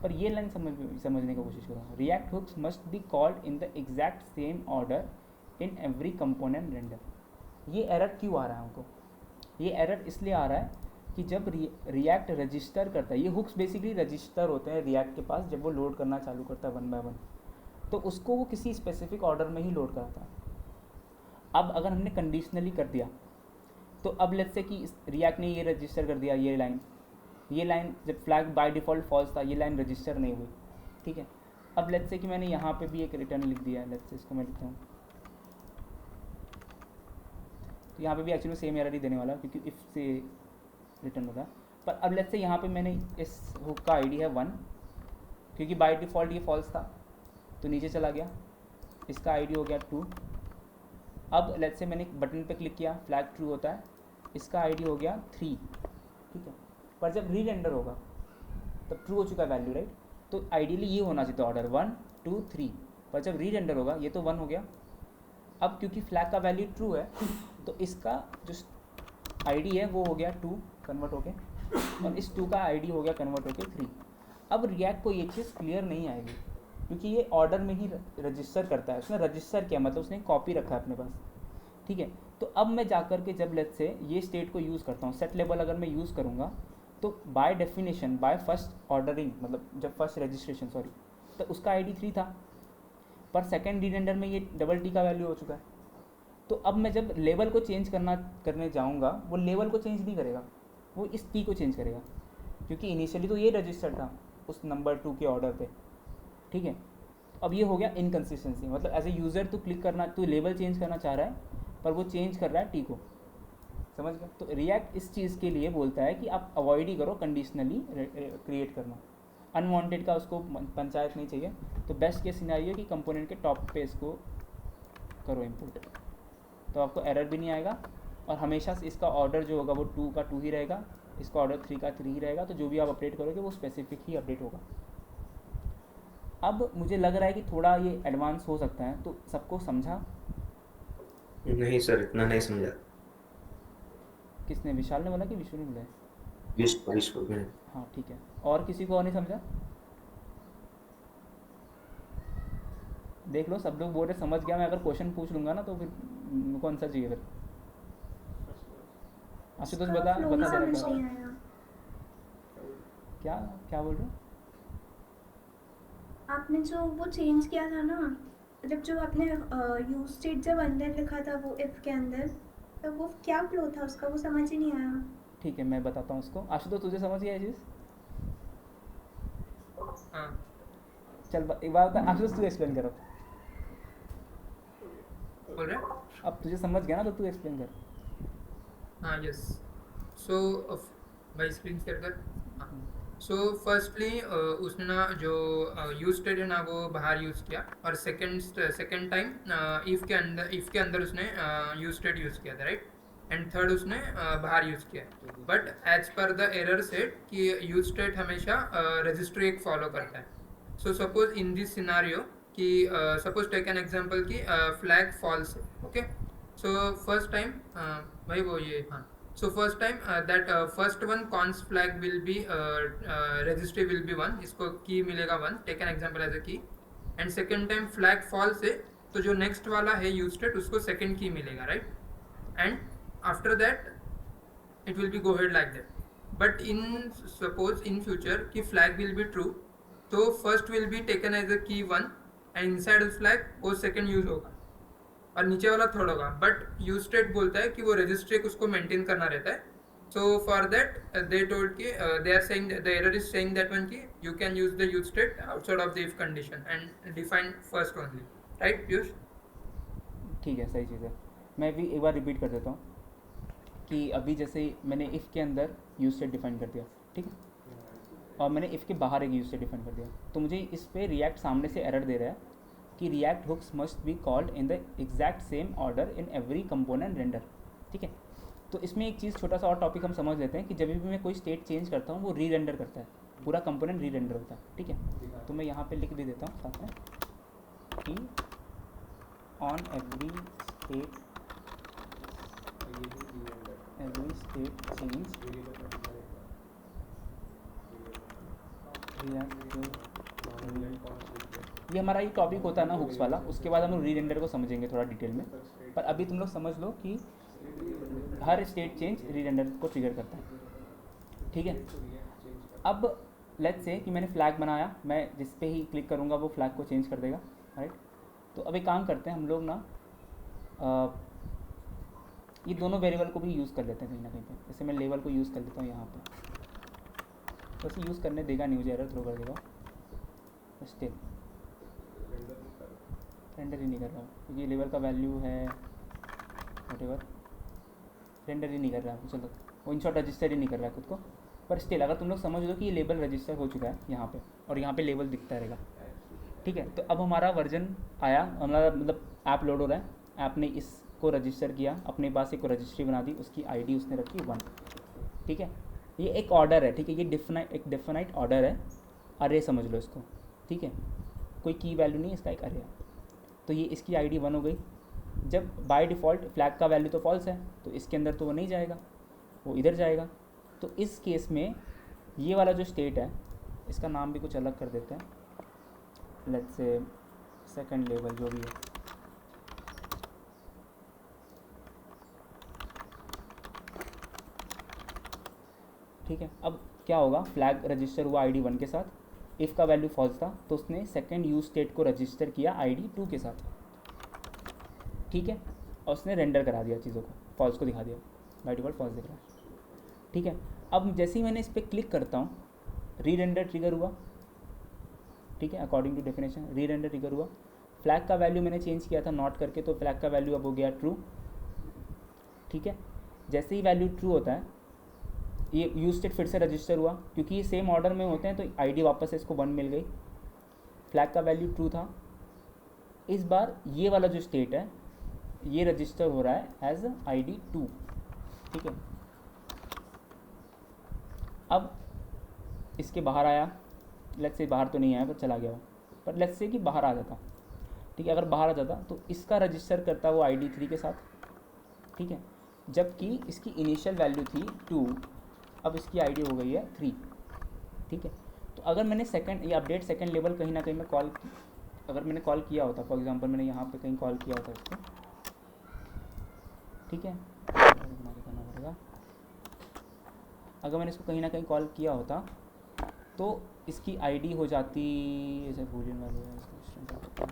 Speaker 1: पर ये लाइन समझने की कोशिश करो, React hooks must be called in the exact same order in every component render. ये एरर क्यों आ रहा है हमको, ये एरर इसलिए आ रहा है कि जब रिएक्ट रजिस्टर करता है, ये हुक्स बेसिकली रजिस्टर होते हैं रिएक्ट के पास, जब वो लोड करना चालू करता है 1 बाय 1, तो उसको वो किसी स्पेसिफिक ऑर्डर में ही लोड कराता है। अब अगर हमने कंडीशनली कर दिया तो अब लेट्स से कि रिएक्ट ने ये रजिस्टर कर दिया, ये लाइन जब फ्लैग बाय डिफ़ॉल्ट फॉल्स था, ये लाइन रजिस्टर नहीं हुई, ठीक है। अब लेट्स से कि मैंने यहाँ पे भी एक रिटर्न लिख दिया है, लेट्स से इसको मैं लिखता हूँ, तो यहाँ पे भी एक्चुअली सेम एरर ही देने वाला क्योंकि इफ़ से रिटर्न होता है। पर अब लेट्स से यहाँ पे मैंने इस हुक का आईडी है 1, क्योंकि बाय डिफ़ॉल्ट ये फॉल्स था तो नीचे चला गया, इसका आईडी हो गया 2। अब लेट्स से मैंने बटन पे क्लिक किया, फ्लैग ट्रू होता है, इसका आईडी हो गया 3, ठीक है। पर जब री रेंडर होगा तब ट्रू हो चुका है वैल्यू, राइट। तो आइडियली ये होना चाहिए था ऑर्डर 1 2 3, पर जब री रेंडर होगा ये तो 1 हो गया। अब क्योंकि फ्लैग का वैल्यू ट्रू है तो इसका जो आईडी है वो हो गया 2 कन्वर्ट होके, और इस 2 का आईडी हो गया कन्वर्ट होके 3। अब रिएक्ट को ये चीज़ क्लियर नहीं आएगी क्योंकि ये ऑर्डर में ही रजिस्टर करता है, उसने रजिस्टर किया मतलब उसने कॉपी रखा है अपने पास, ठीक है। तो अब मैं जाकर के जब लेट्स से ये स्टेट को यूज़ करता हूँ, सेट लेबल अगर मैं यूज़ करूँगा तो by definition by first ordering मतलब जब फर्स्ट रजिस्ट्रेशन तो उसका आईडी 3 था, पर सेकेंड रीरेंडर में ये डबल टी का वैल्यू हो चुका है। तो अब मैं जब लेवल को चेंज करने जाऊँगा वो लेवल को चेंज नहीं करेगा, वो इस टी को चेंज करेगा क्योंकि इनिशियली तो ये रजिस्टर था उस नंबर 2 के ऑर्डर पे, ठीक है। अब ये हो गया इनकन्सिस्टेंसी, मतलब एज ए यूज़र तो क्लिक करना, तो लेवल चेंज करना चाह रहा है पर वो चेंज कर रहा है टी को, समझ गया। तो रिएक्ट इस चीज़ के लिए बोलता है कि आप अवॉइड ही करो कंडीशनली क्रिएट करना, अनवांटेड का उसको पंचायत नहीं चाहिए। तो बेस्ट केस सिनेरियो कि कंपोनेंट के टॉप पे इसको करो इंपोर्ट, तो आपको एरर भी नहीं आएगा और हमेशा से इसका ऑर्डर जो होगा वो 2 का 2 ही रहेगा, इसका ऑर्डर 3 का 3 ही रहेगा। तो जो भी आप अपडेट करोगे वो स्पेसिफिक ही अपडेट होगा। अब मुझे लग रहा है कि थोड़ा ये एडवांस हो सकता है, तो सबको समझा?
Speaker 5: नहीं सर, इतना नहीं समझा।
Speaker 1: किसने, विशाल ने बोला कि विशु ने बोला है?
Speaker 5: विश्व में।
Speaker 1: हाँ ठीक है, और किसी को और नहीं समझा? देख लो सब लोग बोल रहे समझ गया। मैं अगर क्वेश्चन पूछ लूँगा ना तो फिर मुझको आंसर चाहिए फिर। आशुतोष बता
Speaker 7: फ्लो ही
Speaker 1: बता
Speaker 7: समझ
Speaker 1: जरा
Speaker 7: नहीं आया।
Speaker 1: क्या क्या बोल रहे हो?
Speaker 7: आपने जो वो चेंज किया था ना, मतलब जो आपने यूज स्टेट जब अंदर लिखा था वो इफ के अंदर, तो वो क्या फ्लो था उसका, वो समझ ही नहीं आया।
Speaker 1: ठीक है मैं बताता हूँ उसको। आशुतोष तुझे समझ गया ये चीज़?
Speaker 3: हाँ
Speaker 1: चल एक बार बता, आशुतोष तू एक्सप्लेन करो।
Speaker 3: बोल रहे?
Speaker 1: अब तुझे समझ गया ना तो तू एक्सप्लेन कर।
Speaker 3: हाँ यस। सो भाई स्क्रीन शेयर कर। सो फर्स्टली उसने ना जो यूज स्टेट है ना वो बाहर यूज़ किया, और सेकंड टाइम इफ़ के अंदर उसने यूज स्टेट यूज़ किया था, राइट। एंड थर्ड उसने बाहर यूज़ किया। But as per the error set कि यूज स्टेट हमेशा रजिस्ट्री एक फॉलो करता है। So suppose in this scenario कि सपोज टेक एन एग्जांपल कि फ्लैग फॉल्स है, ओके। सो फर्स्ट टाइम भाई वो ये हाँ, so first time that first one cons flag will be registry will be 1, इसको key मिलेगा 1, take an example as a key। and second time flag false है तो जो next वाला है use state उसको second key मिलेगा, right। and after that it will be go ahead like that। but in suppose in future कि flag will be true तो first will be taken as a key 1 and inside उस flag वो second use होगा और नीचे वाला थर्ड होगा। बट यूज स्टेट बोलता है कि वो रजिस्ट्री उसको मेंटेन करना रहता है। So for that they told कि they are saying the error is saying that one कि you can use the use state outside of the if condition and define first only, right Piyush?
Speaker 1: ठीक है सही चीज़ है। मैं भी एक बार रिपीट कर देता हूँ कि अभी जैसे मैंने इफ़ के अंदर यूज स्टेट डिफाइन कर दिया, ठीक है, और मैंने इफ़ के बाहर एक यूज स्टेट डिफाइन कर दिया, तो मुझे इस पे रिएक्ट सामने से एरर दे रहा है कि React hooks must be called in the exact same order in every component render, ठीक है। तो इसमें एक चीज़ छोटा सा और टॉपिक हम समझ लेते हैं कि जब भी मैं कोई स्टेट चेंज करता हूँ वो री रेंडर करता है, पूरा कंपोनेंट री रेंडर होता है, ठीक है। तो मैं यहाँ पे लिख भी देता हूँ साथ में कि ऑन एवरी स्टेट चेंज ये हमारा ये टॉपिक होता है ना हुक्स वाला, उसके बाद हम लोग री रेंडर को समझेंगे थोड़ा डिटेल में। पर अभी तुम लोग समझ लो कि हर स्टेट चेंज री रेंडर को ट्रिगर करता है, ठीक है। अब लेट्स से कि मैंने फ्लैग बनाया, मैं जिस पे ही क्लिक करूँगा वो फ्लैग को चेंज कर देगा, राइट। तो अब एक काम करते हैं हम लोग ना, ये दोनों वेरिएबल को भी यूज़ कर लेते हैं कहीं ना कहीं पे। जैसे मैं लेवल को यूज़ कर लेता हूँ यहाँ पे, वैसे यूज़ करने देगा नहीं, मुझे एरर थ्रो कर देगा, स्टिल रेंडर ही नहीं कर रहा क्योंकि लेवल का वैल्यू है वॉटेवर, रेंडर ही नहीं कर रहा है। चलो वो इनशॉट रजिस्टर ही नहीं कर रहा है खुद को, पर स्टिल अगर तुम लोग समझ लो कि ये लेबल रजिस्टर हो चुका है यहाँ पे और यहाँ पे लेवल दिखता रहेगा, ठीक है। तो अब हमारा वर्जन आया, हमारा मतलब ऐप लोड हो रहा है, ऐप ने इसको रजिस्टर किया, अपने पास एक रजिस्ट्री बना दी, उसकी आईडी उसने रखी 1, ठीक है। ये एक ऑर्डर है, ठीक है, ये एक डेफिनाइट ऑर्डर है, अरे समझ लो इसको, ठीक है, कोई की वैल्यू नहीं, इसका एक अरे है। तो ये इसकी आईडी 1 हो गई। जब बाय डिफ़ॉल्ट फ्लैग का वैल्यू तो फॉल्स है, तो इसके अंदर तो वो नहीं जाएगा, वो इधर जाएगा। तो इस केस में ये वाला जो स्टेट है, इसका नाम भी कुछ अलग कर देते हैं, लेट्स से सेकंड लेवल जो भी है, ठीक है। अब क्या होगा, फ्लैग रजिस्टर हुआ आईडी 1 के साथ, इफ़ का वैल्यू फॉल्स था तो उसने सेकंड यूज स्टेट को रजिस्टर किया आईडी 2 के साथ, ठीक है, और उसने रेंडर करा दिया चीज़ों को, फॉल्स को दिखा दिया, बाय डिफ़ॉल्ट फॉल्स दिख रहा है, ठीक है। अब जैसे ही मैंने इस पर क्लिक करता हूँ, री रेंडर ट्रिगर हुआ, ठीक है, अकॉर्डिंग टू डेफिनेशन री रेंडर ट्रिगर हुआ। फ्लैग का वैल्यू मैंने चेंज किया था नॉट करके, तो फ्लैग का वैल्यू अब हो गया ट्रू, ठीक है। जैसे ही वैल्यू ट्रू होता है, ये यूज स्टेट फिर से रजिस्टर हुआ, क्योंकि ये सेम ऑर्डर में होते हैं तो आईडी वापस से इसको 1 मिल गई, फ्लैग का वैल्यू ट्रू था। इस बार ये वाला जो स्टेट है ये रजिस्टर हो रहा है एज आईडी 2, ठीक है। अब इसके बाहर आया, लेट्स से बाहर तो नहीं आया पर चला गया, पर लेट्स से कि बाहर आ जाता, ठीक है, अगर बाहर आ जाता तो इसका रजिस्टर करता वो आईडी 3 के साथ, ठीक है, जबकि इसकी इनिशियल वैल्यू थी 2, अब इसकी आईडी हो गई है 3, ठीक है। तो अगर मैंने सेकंड ये अपडेट सेकंड लेवल कहीं ना कहीं मैं अगर मैंने कॉल किया होता, फॉर एग्जांपल मैंने यहाँ पे कहीं कॉल किया होता इसको, ठीक है, बना के करना पड़ेगा, अगर मैंने इसको कहीं ना कहीं कॉल किया होता तो इसकी आईडी हो जाती, जैसे बूलियन वाली है इसको,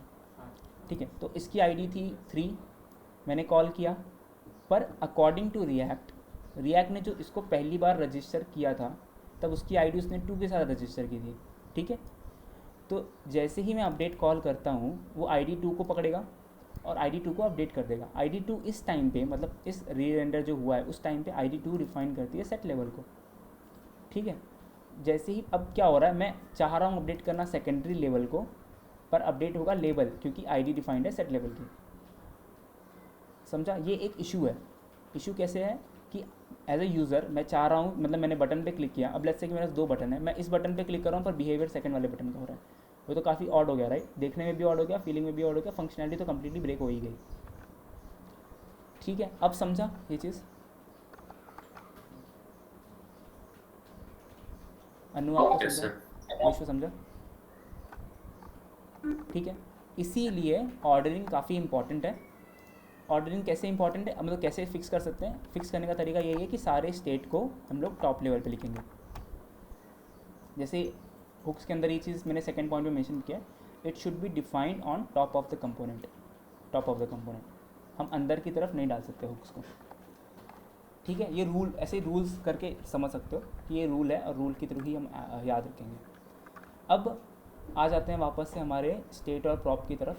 Speaker 1: ठीक है। तो इसकी आईडी थी 3, मैंने कॉल किया, पर अकॉर्डिंग टू रिएक्ट ने जो इसको पहली बार रजिस्टर किया था तब उसकी आईडी उसने 2 के साथ रजिस्टर की थी, ठीक है। तो जैसे ही मैं अपडेट कॉल करता हूँ वो आईडी 2 को पकड़ेगा और आईडी 2 को अपडेट कर देगा। आईडी 2 इस टाइम पे, मतलब इस री रेंडर जो हुआ है उस टाइम पे आईडी 2 डिफाइन करती है सेट लेवल को, ठीक है। जैसे ही अब क्या हो रहा है, मैं चाह रहा हूँ अपडेट करना सेकेंडरी लेवल को, पर अपडेट होगा लेवल, क्योंकि आईडी डिफाइंड है सेट लेवल की, समझा। ये एक इशू है। इशू कैसे है कि एज ए यूज़र मैं चाह रहा हूँ, मतलब मैंने बटन पे क्लिक किया, अब लेट्स से कि मेरे पास 2 बटन है, मैं इस बटन पे क्लिक कर रहा हूँ पर बिहेवियर सेकंड वाले बटन का हो रहा है, वो तो काफ़ी ऑड हो गया, राइट, देखने में भी ऑड हो गया, फीलिंग में भी ऑड हो गया, फंक्शनैलिटी तो कम्प्लीटली ब्रेक हो ही गई, ठीक है। अब समझा ये चीज़, अनु आपको
Speaker 5: Yes,
Speaker 1: समझा, विश्व समझा, ठीक है। इसीलिए ऑर्डरिंग काफ़ी इंपॉर्टेंट है। ऑर्डरिंग कैसे इंपॉर्टेंट है, मतलब कैसे फिक्स कर सकते हैं, फिक्स करने का तरीका यही है कि सारे स्टेट को हम लोग टॉप लेवल पे लिखेंगे। जैसे हुक्स के अंदर ये चीज़ मैंने सेकंड पॉइंट में मेंशन किया, it should be defined on top of the component, top of the component, हम अंदर की तरफ नहीं डाल सकते हुक्स को, ठीक है। ये रूल, ऐसे रूल्स करके समझ सकते हो कि ये रूल है और रूल के थ्रू ही हम याद रखेंगे। अब आ जाते हैं वापस से हमारे स्टेट और प्रॉप की तरफ।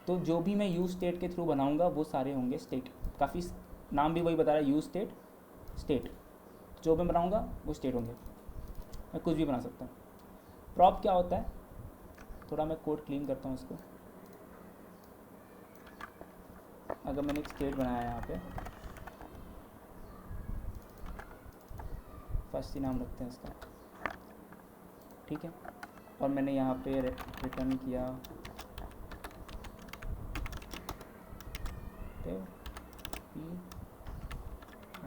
Speaker 1: तो जो भी मैं यूज स्टेट के थ्रू बनाऊंगा वो सारे होंगे स्टेट, काफ़ी नाम भी वही बता रहा है, यूज स्टेट, जो मैं बनाऊंगा वो स्टेट होंगे, मैं कुछ भी बना सकता हूँ। प्रॉप क्या होता है, थोड़ा मैं कोड क्लीन करता हूँ इसको। अगर मैंने एक स्टेट बनाया यहाँ पे, फर्स्ट ही नाम रखते हैं इसका, ठीक है, और मैंने यहाँ पे रिटर्न किया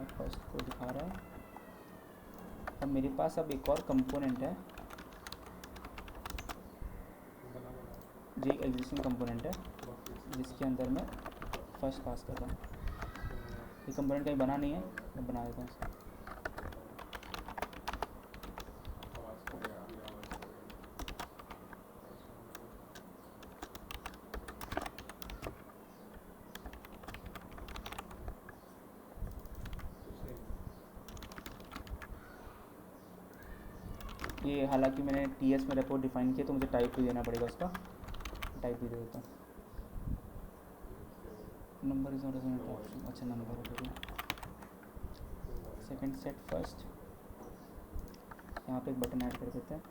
Speaker 1: फर्स्ट को दिखा रहा है। अब मेरे पास अब एक और कंपोनेंट है जो एग्जिस्टिंग कंपोनेंट है जिसके अंदर मैं फर्स्ट पास कर रहा हूँ। ये कंपोनेंट कहीं बना नहीं है, मैं बना देता हूँ इसको। ये हालांकि मैंने TS में रेपो डिफाइन किया तो मुझे टाइप भी देना पड़ेगा उसका, टाइप भी दे देता हूँ। नंबर इज नॉट ऑप्शन, अच्छा नंबर है। सेकंड सेट फर्स्ट, यहाँ पे एक बटन ऐड कर देते हैं।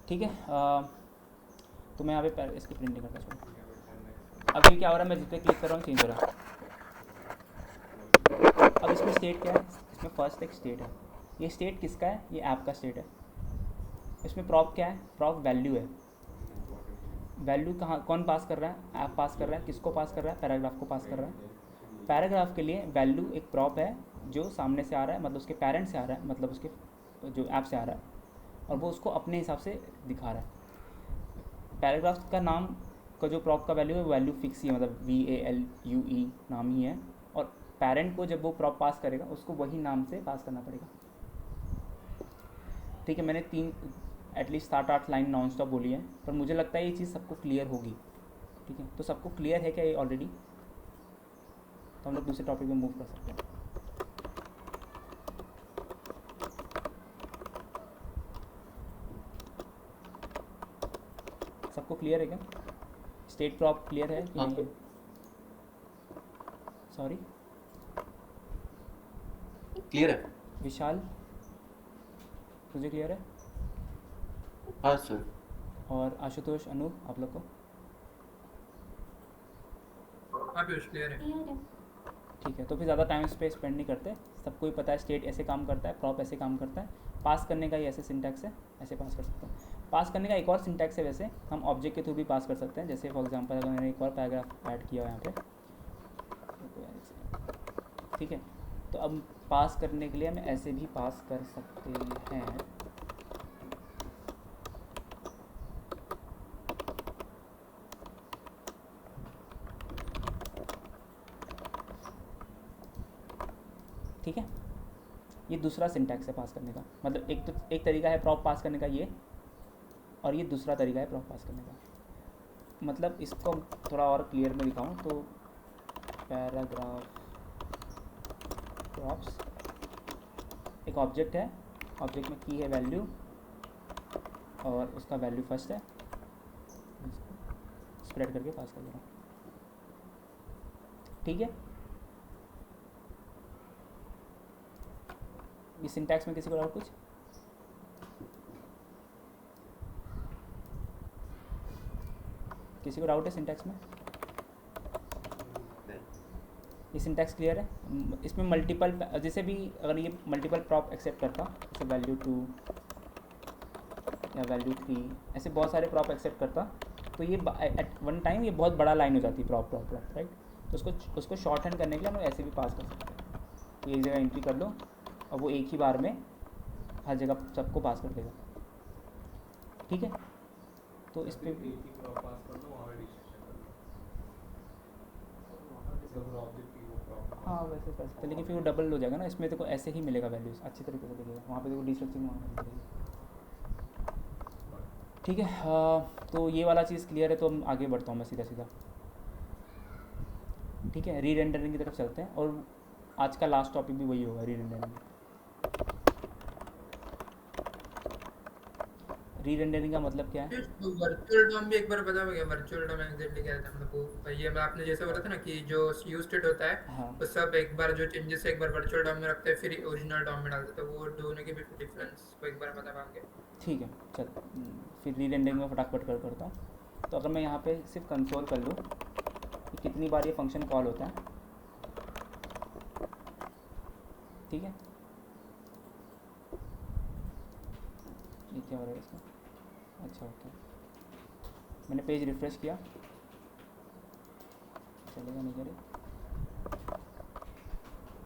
Speaker 1: ठीक है, तो मैं यहाँ पे इसकी प्रिंटिंग करता हूँ। अभी क्या हो रहा है, मैं जिस पे क्लिक कर रहा हूँ चेंज हो रहा है। अब इसमें स्टेट क्या है, इसमें फर्स्ट एक स्टेट है। ये स्टेट किसका है, ये ऐप का स्टेट है। इसमें प्रॉप क्या है, प्रॉप वैल्यू है। वैल्यू कहाँ कौन पास कर रहा है, ऐप पास कर रहा है। किसको पास कर रहा है, पैराग्राफ को पास कर रहा है। पैराग्राफ के लिए वैल्यू एक प्रॉप है जो सामने से आ रहा है, मतलब उसके पेरेंट से आ रहा है, मतलब उसके जो ऐप से आ रहा है, और वो उसको अपने हिसाब से दिखा रहा है। पैराग्राफ का नाम का जो प्रॉप का वैल्यू है, वैल्यू फिक्स ही है, मतलब VALUE नाम ही है। और पेरेंट को जब वो प्रॉप पास करेगा उसको वही नाम से पास करना पड़ेगा। ठीक है, मैंने 3 एटलीस्ट 7-8 लाइन नॉन स्टॉप बोली है, पर मुझे लगता है ये चीज़ सबको क्लियर होगी। ठीक है, तो सबको क्लियर है क्या ये ऑलरेडी? तो हम लोग दूसरे टॉपिक में मूव कर सकते हैं। सबको क्लियर है क्या? स्टेट प्रॉप क्लियर है कि
Speaker 6: हाँ।
Speaker 1: नहीं? सॉरी
Speaker 6: क्लियर है।
Speaker 1: विशाल, तुझे क्लियर है?
Speaker 6: हाँ सर।
Speaker 1: और आशुतोष, अनूप, आप लोग को?
Speaker 3: हाँ पीयूष क्लियर है।
Speaker 7: क्लियर है।
Speaker 1: ठीक है, तो फिर ज़्यादा टाइम इस पर स्पेंड नहीं करते। सबको ही पता है स्टेट ऐसे काम करता है, प्रॉप ऐसे काम करता है। पास करने का ही ऐसे सिंटैक्स है, ऐसे पास कर सकते हैं। पास करने का एक और सिंटैक्स है, वैसे हम ऑब्जेक्ट के थ्रू भी पास कर सकते हैं। जैसे फॉर एग्जांपल अगर मैंने एक और पैराग्राफ ऐड किया यहाँ पे, ठीक है, तो अब पास करने के लिए हम ऐसे भी पास कर सकते हैं। ठीक है, ये दूसरा सिंटैक्स है पास करने का। मतलब एक तरीका है प्रॉप पास करने का ये, और ये दूसरा तरीका है प्रॉप पास करने का। मतलब इसको थोड़ा और क्लियर में दिखाऊं तो पैराग्राफ प्रॉप्स एक ऑब्जेक्ट है, ऑब्जेक्ट में की है वैल्यू और उसका वैल्यू फर्स्ट है। स्प्रेड करके पास कर दे रहा हूँ। ठीक है, इस सिंटैक्स में किसी को और कुछ? किसी को डाउट है सिंटैक्स में? ये सिंटैक्स क्लियर है? इसमें मल्टीपल, जैसे भी अगर ये मल्टीपल प्रॉप एक्सेप्ट करता, जैसे वैल्यू 2 या वैल्यू 3, ऐसे बहुत सारे प्रॉप एक्सेप्ट करता, तो ये एट वन टाइम ये बहुत बड़ा लाइन हो जाती है प्रॉप प्रॉप प्रॉप, राइट? तो उसको शॉर्ट हैंड करने के लिए हम लोग ऐसे भी पास कर सकते हैं। तो एक जगह एंट्री कर लो और वो एक ही बार में हर जगह सबको पास कर देगा। ठीक है, तो इस पर हाँ वैसे कर सकते हैं, लेकिन फिर वो डबल हो जाएगा ना। इसमें देखो ऐसे ही मिलेगा वैल्यूज़, अच्छी तरीके से दिखेगा। वहाँ पे देखो डिस्ट्रक्टिंग वहाँ पे दिखेगी। ठीक है, तो ये वाला चीज़ क्लियर है, तो हम आगे बढ़ता हूँ मैं सीधा सीधा। ठीक है, री रेंडरिंग की तरफ चलते हैं, और आज का लास्ट टॉपिक भी वही होगा, री रेंडरिंग। री रेंडरिंग का मतलब क्या है?
Speaker 3: वर्चुअल डॉम भी एक बार बता क्या? वर्चुअल डॉम एग्जैक्टली क्या था हम लोग को? ये मैं आपने जैसे बोला था ना कि जो यूज स्टेट होता है
Speaker 1: हाँ
Speaker 3: वो सब एक बार जो चेंजेस है एक बार वर्चुअल डॉम में रखते हैं, फिर ओरिजिनल डॉम में डालते हैं। तो वो दोनों के बीच डिफरेंस को एक बार बता पाएंगे?
Speaker 1: ठीक है, चल फिर री रेंडरिंग में फटाफट करता हूँ। तो अगर मैं यहाँ पे सिर्फ कंसोल कर लूँ कि कितनी बार ये फंक्शन कॉल होता है, ठीक है, ये क्या हो रहा है इसका? अच्छा ओके, मैंने पेज रिफ्रेश किया, चलेगा नहीं करे?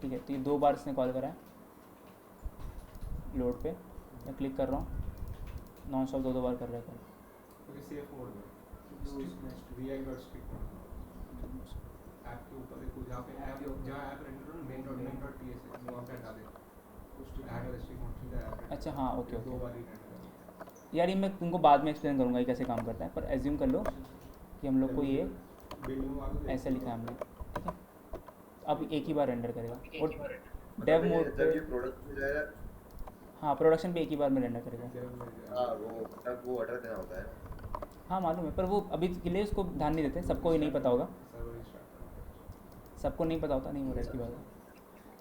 Speaker 1: ठीक है, तो ये 2 बार इसने कॉल करा है लोड पे। मैं क्लिक कर रहा हूँ, नॉन स्टॉप 2 बार कर रहा है कॉल।
Speaker 4: क्योंकि सेफ मोड में VI dot strict mode app के ऊपर देखो, जहाँ पे app render main dot ts है वहाँ पे हटा दे।
Speaker 1: अच्छा हाँ ओके
Speaker 4: दो
Speaker 1: ओके
Speaker 4: बार ही render करना।
Speaker 1: यार ये मैं तुमको बाद में एक्सप्लेन करूँगा ये कैसे काम करता है, पर एज्यूम कर लो कि हम लोग को ये
Speaker 4: Build में मार दो,
Speaker 1: ऐसे लिखा है हमने, ठीक है। अब एक ही बार रेंडर करेगा और
Speaker 2: मतलब
Speaker 1: डेव
Speaker 2: ये
Speaker 1: मोड
Speaker 2: जब
Speaker 1: पे,
Speaker 2: ये प्रोडक्ट हो जाएगा,
Speaker 1: हाँ प्रोडक्शन पे एक ही बार में रेंडर करेगा।
Speaker 2: हाँ वो तब वो ऑर्डर देना होता है।
Speaker 1: हाँ मालूम है, पर वो अभी के लिए उसको ध्यान नहीं देते, सबको ये नहीं पता होगा, सबको नहीं पता होता, नहीं हो रहा है इसकी बात,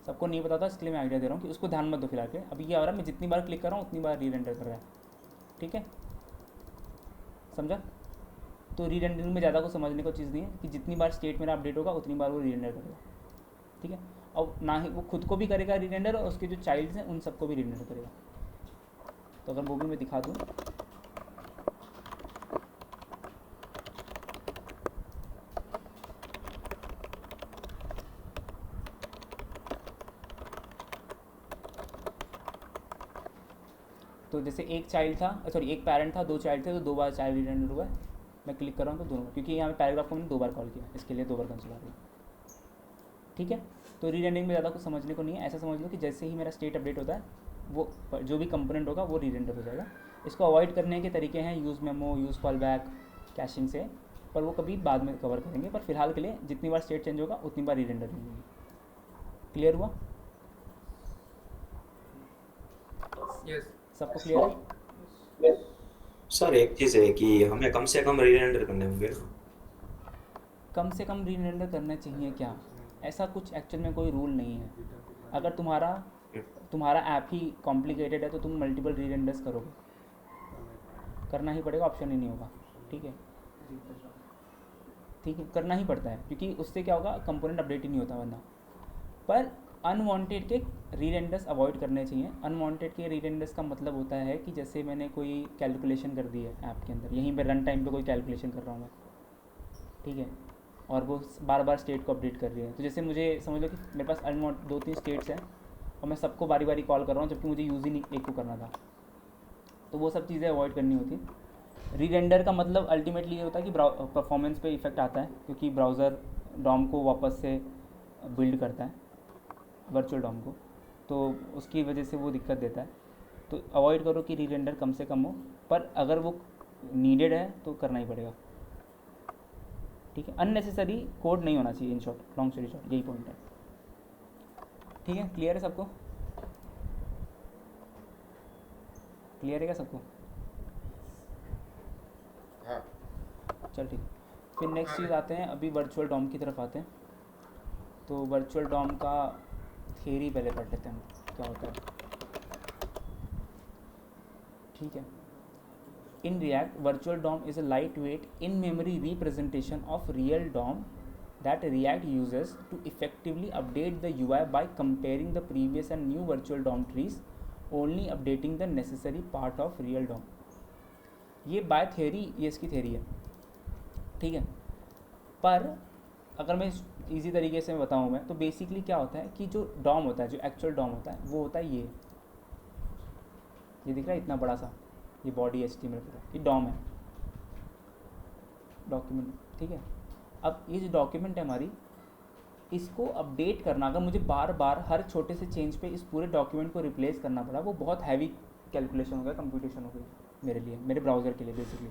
Speaker 1: सबको नहीं पता होता, इसलिए मैं आइडिया दे रहा हूँ कि उसको ध्यान मत दो फिलहाल के। अभी ये आ रहा है, मैं जितनी बार क्लिक कर रहा हूँ उतनी बार री रेंडर कर रहा है, ठीक है, समझा। तो री रेंडरिंग में ज़्यादा को समझने को चीज़ नहीं है कि जितनी बार स्टेट मेरा अपडेट होगा उतनी बार वो री रेंडर करेगा, ठीक है। और ना ही वो खुद को भी करेगा री रेंडर, और उसके जो चाइल्ड्स हैं उन सबको भी री रेंडर करेगा। तो अगर वो भी मैं दिखा दूँ, तो जैसे एक चाइल्ड था, सॉरी एक पेरेंट था, दो चाइल्ड थे, तो दो बार चाइल्ड री रेंडर हुआ है। मैं क्लिक कर रहा हूँ तो दोनों, क्योंकि यहाँ पे पैराग्राफ को मैंने दो बार कॉल किया, इसके लिए दो बार कंसिडर किया, ठीक है। तो री रेंडरिंग में ज़्यादा कुछ समझने को नहीं है, ऐसा समझ लो कि जैसे ही मेरा स्टेट अपडेट होता है वो जो भी कंपोनेंट होगा वो री रेंडर हो जाएगा। इसको अवॉइड करने के तरीके हैं use memo, use call back, caching से, पर वो कभी बाद में कवर करेंगे। पर फिलहाल के लिए जितनी बार स्टेट चेंज होगा उतनी बार री रेंडर होगी। क्लियर हुआ
Speaker 3: यस
Speaker 1: सबको? क्लियर है?
Speaker 5: सर एक चीज़ है कि हमें कम से कम री रेंडर करने होंगे।
Speaker 1: कम से कम री रेंडर करना चाहिए क्या? ऐसा कुछ एक्चुअल में कोई रूल नहीं है। अगर तुम्हारा ऐप ही कॉम्प्लिकेटेड है तो तुम मल्टीपल री रेंडर्स करोगे, करना ही पड़ेगा, ऑप्शन ही नहीं होगा, ठीक है, ठीक है, करना ही पड़ता है, क्योंकि उससे क्या होगा, कंपोनेंट अपडेट ही नहीं होता वरना। पर अनवांटेड के री रेंडर्स अवॉइड करने चाहिए। अनवांटेड के री रेंडर्स का मतलब होता है कि जैसे मैंने कोई कैलकुलेशन कर दी है ऐप के अंदर, यहीं पे रन टाइम पे कोई कैलकुलेशन कर रहा हूँ मैं, ठीक है, और वो बार बार स्टेट को अपडेट कर रही है। तो जैसे मुझे समझ लो कि मेरे पास अनवांट 2-3 स्टेट्स हैं और मैं सबको बारी बारी कॉल कर रहा हूँ, जबकि मुझे यूज़ ही नहीं एक को करना था, तो वो सब चीज़ें अवॉइड करनी होती। री रेंडर का मतलब अल्टीमेटली ये होता है कि परफॉर्मेंस पे इफेक्ट आता है, क्योंकि ब्राउज़र डॉम को वापस से बिल्ड करता है, वर्चुअल डॉम को, तो उसकी वजह से वो दिक्कत देता है। तो अवॉइड करो कि री रेंडर कम से कम हो, पर अगर वो नीडेड है तो करना ही पड़ेगा, ठीक है। अननेसेसरी कोड नहीं होना चाहिए, in short, long story short, यही पॉइंट है, ठीक है। क्लियर है सबको? क्लियर है क्या सबको?
Speaker 2: हाँ
Speaker 1: चल ठीक है। फिर नेक्स्ट चीज़ आते हैं, अभी वर्चुअल डॉम की तरफ आते हैं। तो वर्चुअल डॉम का थियरी पहले पढ़ लेते हैं हम, क्या होता है, ठीक है। In React, virtual DOM is a lightweight, in-memory representation of real DOM that React uses to effectively update the UI by comparing the previous and new virtual DOM trees, only updating the necessary part of real DOM. ये बाय थ्योरी ये इसकी थ्योरी है, ठीक है। पर अगर मैं इजी तरीके से बताऊँ मैं, तो बेसिकली क्या होता है कि जो DOM होता है, जो एक्चुअल DOM होता है, वो होता है ये दिख रहा है इतना बड़ा सा, ये बॉडी HTML पूरा, ये डॉम है, डॉक्यूमेंट, ठीक है। अब ये जो डॉक्यूमेंट है हमारी, इसको अपडेट करना, अगर मुझे बार बार हर छोटे से चेंज पे इस पूरे डॉक्यूमेंट को रिप्लेस करना पड़ा, वो बहुत हैवी कैलकुलेशन हो गया, कंप्यूटेशन हो गई मेरे लिए, मेरे ब्राउज़र के लिए बेसिकली।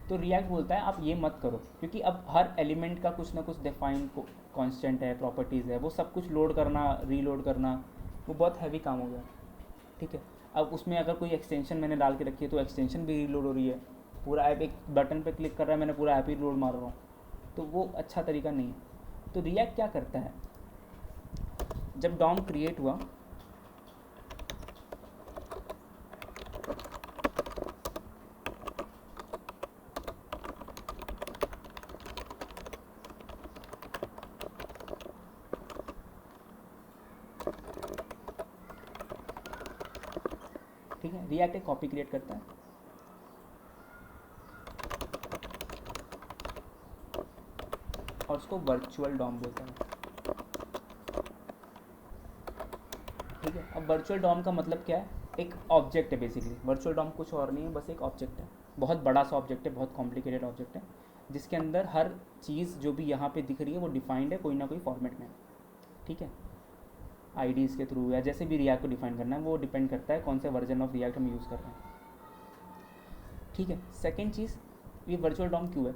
Speaker 1: तो रिएक्ट बोलता है आप ये मत करो, क्योंकि अब हर एलिमेंट का कुछ ना कुछ डिफाइंड कांस्टेंट है, प्रॉपर्टीज़ है, वो सब कुछ लोड करना, रीलोड करना, वो बहुत हैवी काम हो गया, ठीक है। अब उसमें अगर कोई एक्सटेंशन मैंने डाल के रखी है तो एक्सटेंशन भी रीलोड हो रही है, पूरा ऐप एक बटन पे क्लिक कर रहा है, मैंने पूरा ऐप ही लोड मार रहा हूँ, तो वो अच्छा तरीका नहीं है। तो रिएक्ट क्या करता है, जब डॉम क्रिएट हुआ, ठीक है, रिएक्ट एक कॉपी क्रिएट करता है, और उसको वर्चुअल डॉम बोलता है, ठीक है। अब वर्चुअल डॉम का मतलब क्या है, एक ऑब्जेक्ट है बेसिकली, वर्चुअल डॉम कुछ और नहीं है, बस एक ऑब्जेक्ट है, बहुत बड़ा सा ऑब्जेक्ट है, बहुत कॉम्प्लिकेटेड ऑब्जेक्ट है, जिसके अंदर हर चीज़ जो भी यहाँ पे दिख रही है वो डिफाइंड है कोई ना कोई फॉर्मेट में, ठीक है। आईडीज़ के थ्रू या जैसे भी रिएक्ट को डिफाइन करना है, वो डिपेंड करता है कौन से वर्जन ऑफ रिएक्ट हम यूज़ कर रहे हैं। ठीक है। सेकेंड चीज़, ये वर्चुअल डॉम क्यों है?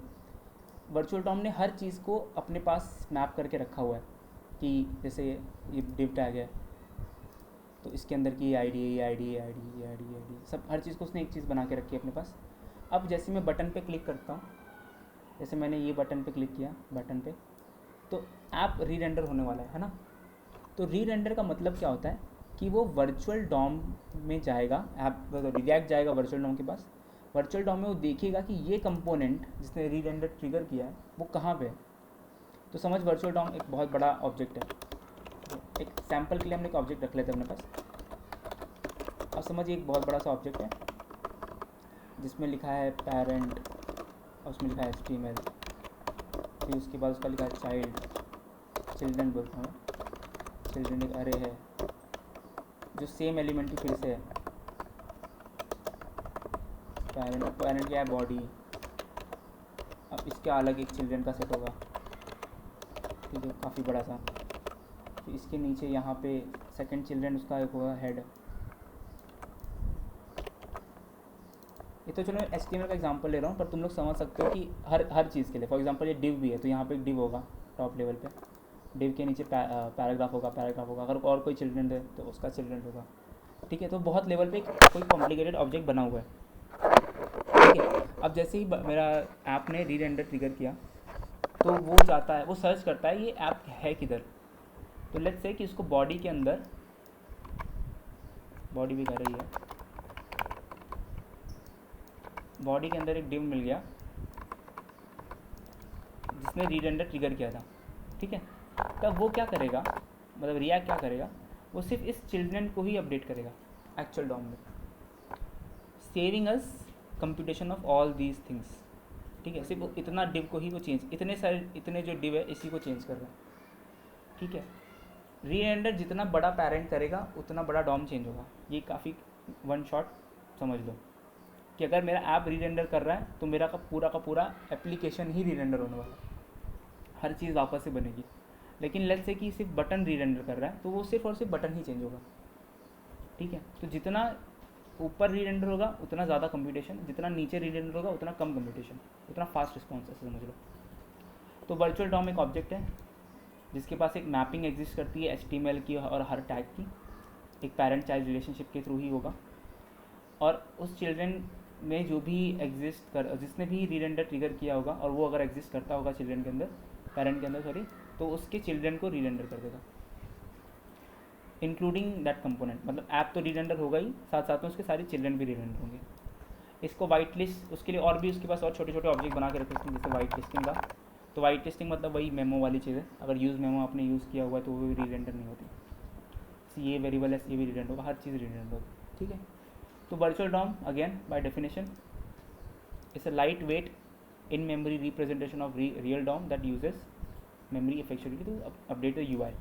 Speaker 1: वर्चुअल डॉम ने हर चीज़ को अपने पास मैप करके रखा हुआ है कि जैसे ये डिव टैग है तो इसके अंदर की आई डी सब हर चीज़ को उसने एक चीज़ बना के रखी है अपने पास। अब जैसे मैं बटन पे क्लिक करता हूँ, जैसे मैंने ये बटन पे क्लिक किया बटन पे, तो ऐप री रेंडर होने वाला है ना। तो री रेंडर का मतलब क्या होता है कि वो वर्चुअल डॉम में जाएगा, ऐप रिएक्ट जाएगा वर्चुअल डॉम के पास। वर्चुअल डॉम में वो देखेगा कि ये कंपोनेंट जिसने री रेंडर ट्रिगर किया है वो कहाँ पे है। तो समझ वर्चुअल डॉम एक बहुत बड़ा ऑब्जेक्ट है। एक सैम्पल के लिए हमने एक ऑब्जेक्ट रख लेते हैं अपने पास। अब समझिए एक बहुत बड़ा सा ऑब्जेक्ट है जिसमें लिखा है पेरेंट और उसमें लिखा है HTML, फिर उसके बाद उसका लिखा है चिल्ड्रन बोलता हूँ, चिल्ड्रन एक अरे है जो सेम एलिमेंट की फिर से है। पेरेंट क्या है, बॉडी। अब इसका अलग एक चिल्ड्रन का सेट होगा, ठीक है, काफ़ी बड़ा सा। फिर इसके नीचे यहाँ पे सेकंड चिल्ड्रन उसका एक होगा हेड। ये तो चलो HTML का एग्जांपल ले रहा हूँ, पर तुम लोग समझ सकते हो कि हर चीज़ के लिए, फॉर एग्जांपल ये डिव भी है तो यहाँ पे एक डिव होगा टॉप लेवल पे, डिव के नीचे पैराग्राफ होगा। अगर और कोई चिल्ड्रन है तो उसका चिल्ड्रन होगा। ठीक है, तो बहुत लेवल पे कोई कॉम्प्लिकेटेड ऑब्जेक्ट बना हुआ है। ठीक है, अब जैसे ही मेरा ऐप ने री रेंडर ट्रिगर किया तो वो जाता है, वो सर्च करता है ये ऐप है किधर। तो लेट्स से कि उसको बॉडी के अंदर, बॉडी भी कर रही है, बॉडी के अंदर एक डिव मिल गया जिसने री रेंडर ट्रिगर किया था। ठीक है, तब वो क्या करेगा, मतलब रिएक्ट क्या करेगा, वो सिर्फ इस चिल्ड्रन को ही अपडेट करेगा एक्चुअल डॉम में, saving us computation of all these things. ठीक है, सिर्फ वो इतना डिव को ही वो चेंज, इतने जो डिव है इसी को चेंज कर रहा है। ठीक है, री रेंडर जितना बड़ा पैरेंट करेगा उतना बड़ा डॉम चेंज होगा। ये काफ़ी वन शॉट समझ लो कि अगर मेरा ऐप री रेंडर कर रहा है तो मेरा का पूरा एप्लीकेशन ही री रेंडर होने वाला है, हर चीज़ वापस से बनेगी। लेकिन लेट्स से कि सिर्फ बटन री रेंडर कर रहा है तो वो सिर्फ और सिर्फ बटन ही चेंज होगा। ठीक है, तो जितना ऊपर री रेंडर होगा उतना ज़्यादा कंप्यूटेशन, जितना नीचे री रेंडर होगा उतना कम कंप्यूटेशन, उतना फास्ट रिस्पॉन्स, ऐसे समझ लो। तो वर्चुअल डॉम एक ऑब्जेक्ट है जिसके पास एक मैपिंग एग्जिस्ट करती है HTML की और हर टैग की, एक पेरेंट चाइल्ड रिलेशनशिप के थ्रू ही होगा। और उस चिल्ड्रन में जो भी एग्जिस्ट कर, जिसने भी री रेंडर ट्रिगर किया होगा और वो अगर एग्जिस्ट करता होगा चिल्ड्रन के अंदर, पेरेंट के अंदर सॉरी, तो उसके चिल्ड्रन को री रेंडर कर देगा इंक्लूडिंग दैट कंपोनेंट। मतलब ऐप तो री रेंडर होगा ही, साथ साथ में उसके सारे चिल्ड्रन भी री रेंडर होंगे। इसको वाइट लिस्ट, उसके लिए और भी उसके पास और छोटे छोटे ऑब्जेक्ट बना के रखे हैं, जैसे वाइट लिस्टिंग का। तो वाइट लिस्टिंग मतलब वही मेमो वाली चीज़ है, अगर यूज़ मेमो आपने यूज़ किया हुआ है तो वो री रेंडर नहीं होती। ये वेरिएबल है, ये भी री रेंडर होगा, हर चीज़ री रेंडर होगी। ठीक है, तो virtual DOM again by definition it's a light weight in memory representation of real DOM that uses memory effectually to update the UI।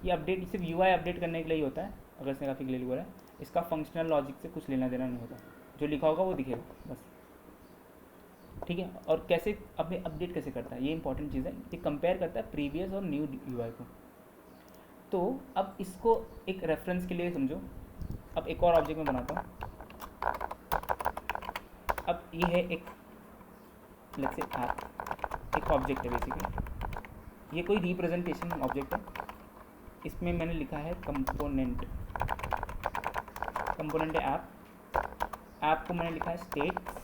Speaker 1: ये अपडेट सिर्फ UI अपडेट करने के लिए ही होता है, अगर इसने काफ़ी क्लियर हुआ है। इसका फंक्शनल लॉजिक से कुछ लेना देना नहीं होता, जो लिखा होगा वो दिखेगा बस। ठीक है, और कैसे अपडेट कैसे करता है, ये इंपॉर्टेंट चीज़ है। ये कंपेयर करता है प्रीवियस और न्यू UI को। तो अब इसको एक रेफरेंस के लिए समझो। अब एक और ऑब्जेक्ट में बनाता हूँ। अब ये है एक, लेट्स से ऐप, एक ऑब्जेक्ट है बेसिकली। ये कोई रिप्रेजेंटेशन ऑब्जेक्ट है, इसमें मैंने लिखा है कंपोनेंट। कंपोनेंट है ऐप, ऐप को मैंने लिखा है स्टेट्स।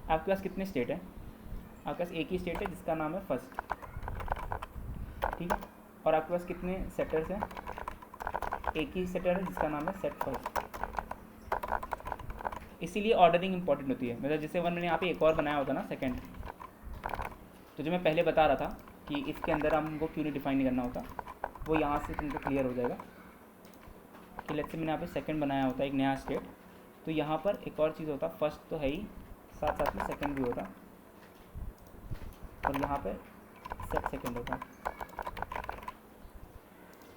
Speaker 1: आपके पास कितने स्टेट है? आपके पास एक ही स्टेट है जिसका नाम है फर्स्ट। ठीक है, और आपके पास कितने सेटर्स हैं? एक ही सेटर है जिसका नाम है सेट फर्स्ट। इसीलिए ऑर्डरिंग इंपॉर्टेंट होती है। मतलब जैसे मैंने यहाँ पे एक और बनाया होता ना सेकंड, तो जो मैं पहले बता रहा था कि इसके अंदर हमको क्यों नहीं डिफाइन नहीं करना होता, वो यहाँ से तुमको क्लियर हो जाएगा कि लेट्स से मैंने यहाँ पे सेकंड बनाया होता है एक नया स्टेट, तो यहाँ पर एक और चीज़ होता, फर्स्ट तो है ही, साथ साथ में सेकंड भी होता, और यहाँ पर सेट सेकंड होता।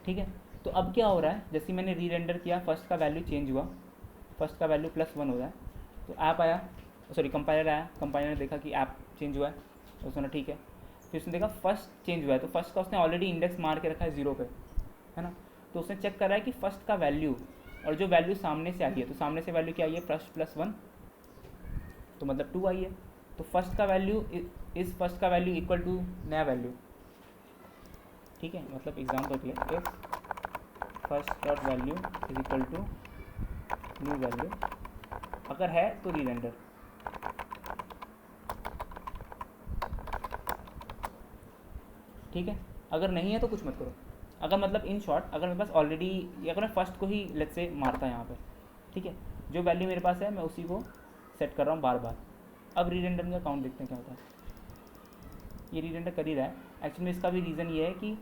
Speaker 1: ठीक है, तो अब क्या हो रहा है, जैसे मैंने री रेंडर किया, फर्स्ट का वैल्यू चेंज हुआ, फर्स्ट का वैल्यू +1 हो रहा है। तो ऐप आया, सॉरी कंपाइलर आया, कंपाइलर ने देखा कि ऐप चेंज हुआ है, तो उसने ठीक है। फिर उसने देखा फर्स्ट चेंज हुआ है, तो फर्स्ट का उसने ऑलरेडी इंडेक्स मार के रखा है 0 पे, है ना। तो उसने चेक करा है कि फर्स्ट का वैल्यू और जो वैल्यू सामने से आई है, तो सामने से वैल्यू क्या आई है, फर्स्ट प्लस 1, तो मतलब 2 आई है। तो फर्स्ट का वैल्यू इस फर्स्ट का वैल्यू इक्वल टू नया वैल्यू, ठीक है। मतलब एग्जाम्पल के लिए if first dot value is equal to new value, अगर है तो रीरेंडर, ठीक है। अगर नहीं है तो कुछ मत करो। अगर मतलब इन शॉर्ट अगर मेरे पास ऑलरेडी, अगर मैं फर्स्ट को ही लेट्स से मारता यहाँ पे, ठीक है, जो वैल्यू मेरे पास है मैं उसी को सेट कर रहा हूँ बार बार। अब रीरेंडर का काउंट देखते हैं क्या होता है। ये रीरेंडर कर ही रहा है। एक्चुअली में इसका भी रीज़न ये है कि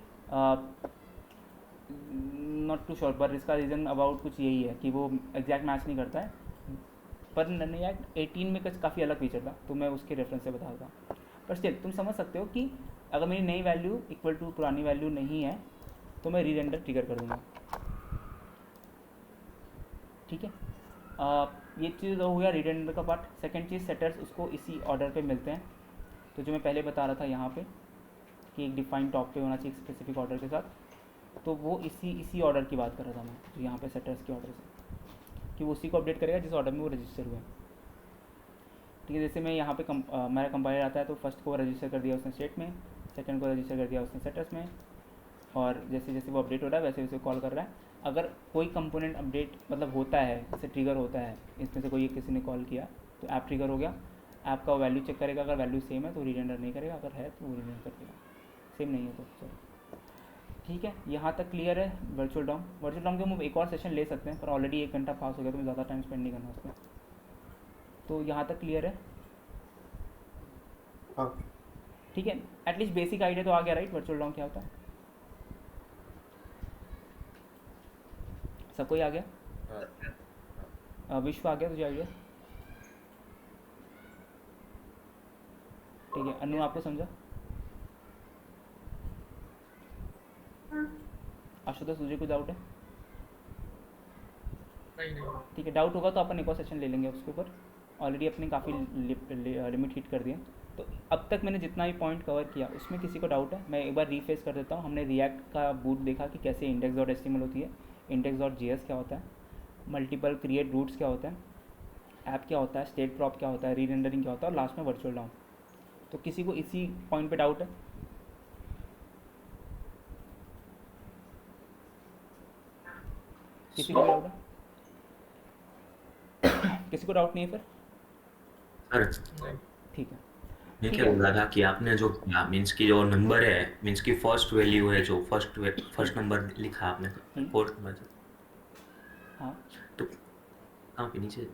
Speaker 1: नॉट टू श्योर, पर इसका रीज़न अबाउट कुछ यही है कि वो एग्जैक्ट मैच नहीं करता है, पर नन्याक 18 में कुछ काफ़ी अलग फीचर था, तो मैं उसके रेफरेंस से बता रहा था। पर स्टिल तुम समझ सकते हो कि अगर मेरी नई वैल्यू इक्वल टू पुरानी वैल्यू नहीं है तो मैं रीरेंडर ट्रिगर कर दूंगा, ठीक है। ये चीज़ हो गया रीरेंडर का पार्ट। सेकंड चीज़, सेटर्स उसको इसी ऑर्डर पे मिलते हैं। तो जो मैं पहले बता रहा था यहाँ पे कि एक डिफाइंड टॉप पे होना चाहिए एक स्पेसिफिक ऑर्डर के साथ, तो वो इसी ऑर्डर की बात कर रहा था मैं, तो यहाँ पे सेटर्स के ऑर्डर से, कि वो उसी को अपडेट करेगा जिस ऑर्डर में वो रजिस्टर हुए, ठीक है। जैसे मैं यहाँ पे मेरा कंपाइलर आता है तो फर्स्ट को रजिस्टर कर दिया उसने स्टेट में, सेकंड को रजिस्टर कर दिया उसने सेटर्स में, और जैसे जैसे वो अपडेट हो रहा है वैसे वैसे कॉल कर रहा है। अगर कोई कंपोनेंट अपडेट मतलब होता है, जैसे ट्रिगर होता है, इसमें से कोई किसी ने कॉल किया तो ऐप ट्रिगर हो गया, ऐप का वैल्यू चेक करेगा, अगर वैल्यू सेम है तो रीरेंडर नहीं करेगा, अगर है तो वो रीरेंडर कर देगा, सेम नहीं है तो चलो, ठीक है। यहाँ तक क्लियर है। वर्चुअल डॉम के हम एक और सेशन ले सकते हैं, पर ऑलरेडी 1 घंटा पास हो गया तो मैं ज़्यादा टाइम स्पेंड नहीं करना उसमें। तो यहाँ तक क्लियर है,
Speaker 6: हाँ
Speaker 1: ठीक है। एटलीस्ट बेसिक आइडिया तो आ गया, राइट, वर्चुअल डॉम क्या होता है, सबको ही आ गया। विश्व आ गया तुझे आइडिया, ठीक है। अनु आपको समझा,
Speaker 7: हाँ
Speaker 1: आशुतोष तुझे कुछ डाउट है,
Speaker 3: नहीं
Speaker 1: ठीक है। डाउट होगा तो अपन एक और सेशन ले लेंगे उसके ऊपर, ऑलरेडी अपने काफ़ी लिमिट हिट कर दिए। तो अब तक मैंने जितना भी पॉइंट कवर किया उसमें किसी को डाउट है, मैं एक बार रीफेस कर देता हूँ। हमने रिएक्ट का बूट देखा कि कैसे इंडेक्स डॉट एचटीएमएल होती है, इंडेक्स डॉट जेएस क्या होता है, मल्टीपल क्रिएट रूट्स क्या होता है, ऐप क्या होता है, स्टेट प्रॉप क्या होता है, रीरेंडरिंग क्या होता है, और लास्ट में वर्चुअल डॉम। तो किसी को इसी पॉइंट पे डाउट है, किसी को डाउट है, किसी को डाउट नहीं है फिर,
Speaker 5: सर
Speaker 1: ठीक है।
Speaker 5: मैं
Speaker 1: ठीक
Speaker 5: क्या
Speaker 1: है।
Speaker 5: बोल रहा था कि आपने जो मीन्स की जो नंबर है, मीन्स की फर्स्ट वैल्यू है, जो फर्स्ट नंबर लिखा आपने, फोर्थ नंबर,
Speaker 1: हाँ
Speaker 5: तो कहाँ पे नीचे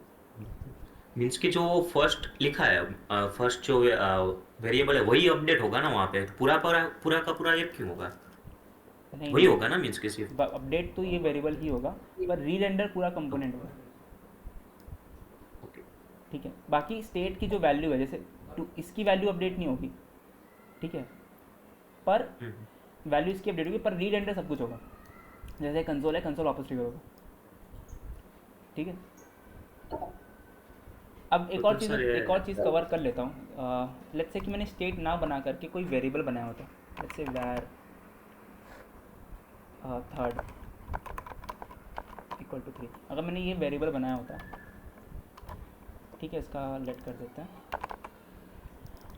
Speaker 5: मीन्स की जो फर्स्ट लिखा है, फर्स्ट जो वेरिएबल है वही अपडेट होगा ना वहाँ पे, तो पूरा का पूरा एक क्यों होगा,
Speaker 1: नहीं
Speaker 5: वही होगा ना मीन्स के सिर्फ।
Speaker 1: अपडेट तो ये वेरिएबल ही होगा, पर रीरेंडर पूरा कंपोनेंट होगा,
Speaker 5: ओके
Speaker 1: ठीक है। बाकी स्टेट की जो वैल्यू है, जैसे इसकी वैल्यू अपडेट नहीं होगी, ठीक है, पर वैल्यू इसकी अपडेट होगी, पर रीरेंडर सब कुछ होगा। जैसे कंसोल है, कंसोल वापस ट्रिगर होगा, ठीक है। अब एक और चीज़ कवर कर लेता हूँ। लेट्स से कि मैंने स्टेट ना बना करके कोई वेरिएबल बनाया होता, लेट्स से वैर थर्ड इक्वल टू 3, अगर मैंने ये वेरिएबल बनाया होता, ठीक है, इसका लेट कर देते हैं,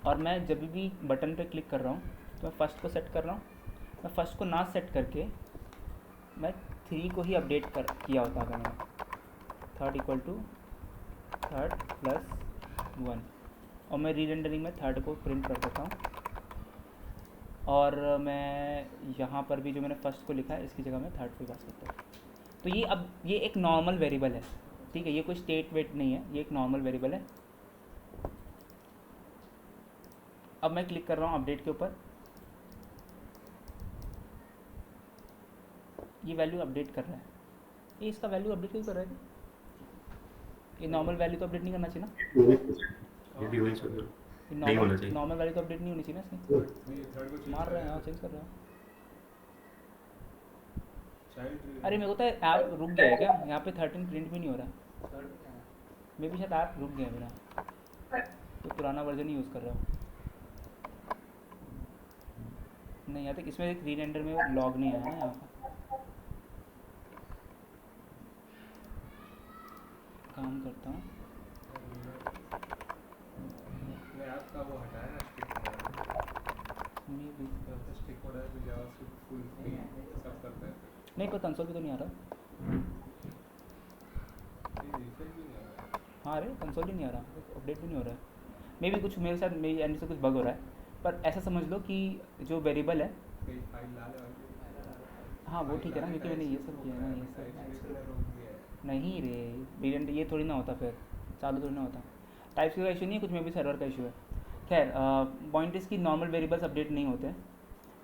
Speaker 1: और मैं जब भी बटन पे क्लिक कर रहा हूँ तो मैं फर्स्ट को सेट कर रहा हूँ, मैं फर्स्ट को ना सेट करके मैं 3 को ही अपडेट किया होता अगर मैंने third equal to third plus 1, और मैं रीरेंडरिंग में थर्ड को प्रिंट कर देता हूँ, और मैं यहाँ पर भी जो मैंने फर्स्ट को लिखा है इसकी जगह मैं थर्ड को पास करता हूँ। तो ये अब ये एक नॉर्मल वेरिएबल है, ठीक है, ये कोई स्टेट वेट नहीं है, ये एक नॉर्मल वेरिएबल है। अब मैं क्लिक कर रहा हूँ अपडेट के ऊपर, ये वैल्यू अपडेट कर रहा है, ये इसका वैल्यू अपडेट क्यों कर रहा है, ये नॉर्मल वैल्यू तो अपडेट नहीं करना चाहिए ना,
Speaker 5: ये भी वही चल रहा
Speaker 1: ये
Speaker 5: नहीं होना चाहिए।
Speaker 1: नॉर्मल वैल्यू तो अपडेट नहीं होनी चाहिए ना इसकी, मार रहे हैं, हाँ चेंज कर रहे हैं। अरे मेरे को तो ऐप रुक गया है क्या, यहाँ पे 13 प्रिंट भी नहीं हो रहा, मे भी शायद ऐप रुक गया मेरा, तो पुराना वर्जन ही यूज़ कर रहा हूँ। नहीं यहाँ तक इसमें एक रीरेंडर में लॉग नहीं आया ना यहाँ पर, काम करता हूँ।
Speaker 4: मैं आपका वो हटाया ना
Speaker 1: मे भी
Speaker 4: स्टिक मोड है तो जावास्क्रिप्ट फुल फ्री सब करता है
Speaker 1: नहीं, पर कंसोल पे तो नहीं आ रहा।
Speaker 4: ये रिफ्रेश भी नहीं हो रहा है।
Speaker 1: हाँ अरे कंसोल ही नहीं आ रहा, अपडेट भी नहीं हो रहा है। मे भी कुछ मेरे साथ मेरी एंड से कुछ बग हो रहा है। पर ऐसा समझ लो कि जो वेरिएबल है,
Speaker 4: कई फाइल डाले वाले
Speaker 1: हाँ वो ठीक है ना, क्योंकि मैंने ये सब किया है ना, ये सब
Speaker 4: रोक दिया है।
Speaker 1: नहीं रे वेरिएंट ये थोड़ी ना होता, फिर चालू थोड़ी ना होता। टाइप्स का इशू नहीं है कुछ में भी, सर्वर का इशू है। खैर पॉइंट इसकी नॉर्मल वेरिएबल्स अपडेट नहीं होते हैं।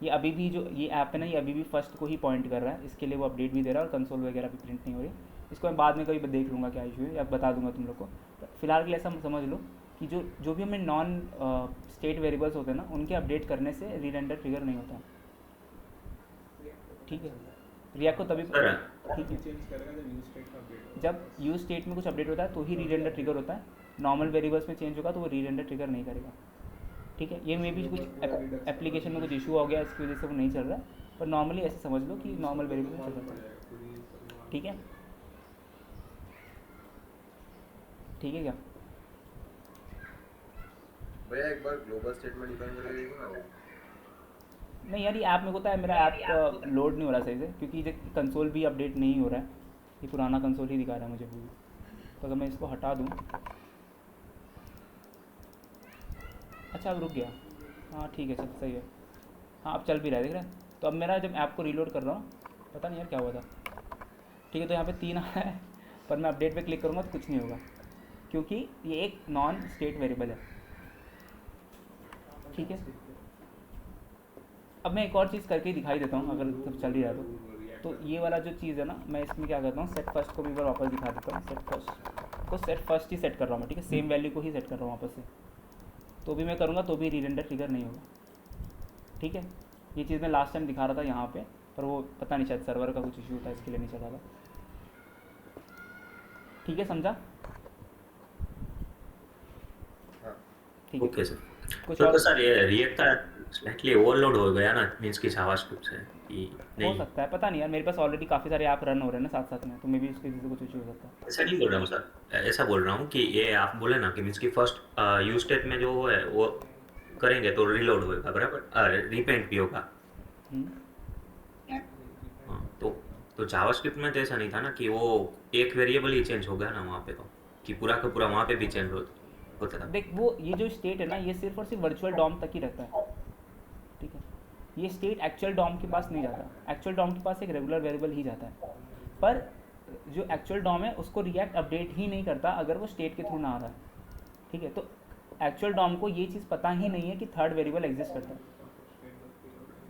Speaker 1: ये अभी भी जो ये ऐप है ना, ये अभी भी फर्स्ट को ही पॉइंट कर रहा है, इसके लिए वो अपडेट भी दे रहा है और कंसोल वगैरह भी प्रिंट नहीं हो रही। इसको मैं बाद में कभी देख लूँगा क्या इशू है, या बता दूंगा तुम लोग को। फिलहाल के लिए ऐसा समझ लो कि जो भी हमें नॉन स्टेट वेरिएबल्स होते हैं ना, उनके अपडेट करने से रीरेंडर ट्रिगर नहीं होता। ठीक है, रिएक्ट को तभी
Speaker 5: सर
Speaker 1: ठीक है,
Speaker 4: चेंज करेगा जब यूज स्टेट का अपडेट होगा।
Speaker 1: जब यूज स्टेट में कुछ अपडेट होता है तो ही रीरेंडर ट्रिगर होता है। नॉर्मल वेरिएबल्स में चेंज होगा तो वो रीरेंडर ट्रिगर नहीं करेगा। ठीक है, ये मे भी कुछ एप्लीकेशन में कुछ इशू हो गया, इसकी वजह से वो नहीं चल रहा है। पर नॉर्मली ऐसे समझ लो कि नॉर्मल वेरिएबल में चल जाता है। ठीक है, ठीक है क्या?
Speaker 2: भैया एक बार ग्लोबल स्टेटमेंट डिफाइन करके देखो ना।
Speaker 1: नहीं यार, ये ऐप मेरे को पता है, मेरा ऐप लोड नहीं हो रहा सही से, क्योंकि जो कंसोल भी अपडेट नहीं हो रहा है। ये पुराना कंसोल ही दिखा रहा है मुझे भी। तो अगर मैं इसको हटा दूँ, अच्छा अब रुक गया। हाँ ठीक है, चल सही है। हाँ अब चल भी रहा है, देख रहा है। तो अब मेरा जब ऐप को रीलोड कर रहा हूँ, पता नहीं यार क्या हुआ था। ठीक है, तो यहाँ पे 3 आया है, पर मैं अपडेट पे क्लिक करूँगा तो कुछ नहीं होगा, क्योंकि ये एक नॉन स्टेट वेरिएबल है। ठीक है, अब मैं एक और चीज़ करके ही दिखाई देता हूँ, अगर सब चल ही रहा है तो ये वाला जो चीज़ है ना, मैं इसमें क्या करता हूँ, सेट फर्स्ट को भी एक बार वापस दिखा देता हूँ। सेट फर्स्ट को सेट फर्स्ट ही सेट कर रहा हूँ मैं, ठीक है, सेम वैल्यू को ही सेट कर रहा हूँ वापस से। तो भी मैं करूँगा तो भी रीरेंडर ट्रिगर नहीं होगा। ठीक है, ये चीज़ मैं लास्ट टाइम दिखा रहा था यहाँ पे, पर वो पता नहीं शायद सर्वर का कुछ इशू था, इसके लिए नहीं चल रहा था। ठीक है, समझा?
Speaker 2: हाँ।
Speaker 1: ठीक है,
Speaker 5: ओके सर।
Speaker 1: कुछ
Speaker 5: तो
Speaker 1: और
Speaker 5: सर ये रिएक्ट का स्लाइटली ओवरलोड हो गया ना, मीन्स कि जावास्क्रिप्ट से कि
Speaker 1: हो
Speaker 5: नहीं?
Speaker 1: सकता है, पता नहीं यार, मेरे पास ऑलरेडी काफ़ी सारे ऐप रन हो रहे हैं ना साथ साथ में, तो मे भी उसकी वजह से कुछ इशू हो सकता है।
Speaker 5: ऐसा नहीं बोल रहा हूँ सर, ऐसा बोल रहा हूँ कि ये आप बोले ना कि मीन्स कि फर्स्ट यूज स्टेट में जो है वो करेंगे तो रीलोड होएगा, बराबर, रिपेंट भी होगा।
Speaker 1: हम्म,
Speaker 5: हाँ, तो जावास्क्रिप्ट में तो ऐसा नहीं था ना कि वो एक वेरिएबल ही चेंज हो गया ना वहाँ पे, तो कि पूरा का पूरा वहाँ पे भी चेंज होता था।
Speaker 1: देख वो ये जो स्टेट है ना, ये सिर्फ और सिर्फ वर्चुअल डॉम तक ही रहता है। ठीक है, ये स्टेट एक्चुअल डॉम के पास नहीं जाता। एक्चुअल डॉम के पास एक रेगुलर वेरिएबल ही जाता है, पर जो एक्चुअल डॉम है उसको रिएक्ट अपडेट ही नहीं करता अगर वो स्टेट के थ्रू ना आ रहा है। ठीक है, तो एक्चुअल डॉम को ये चीज़ पता ही नहीं है कि थर्ड वेरिएबल एग्जिस्ट करता है।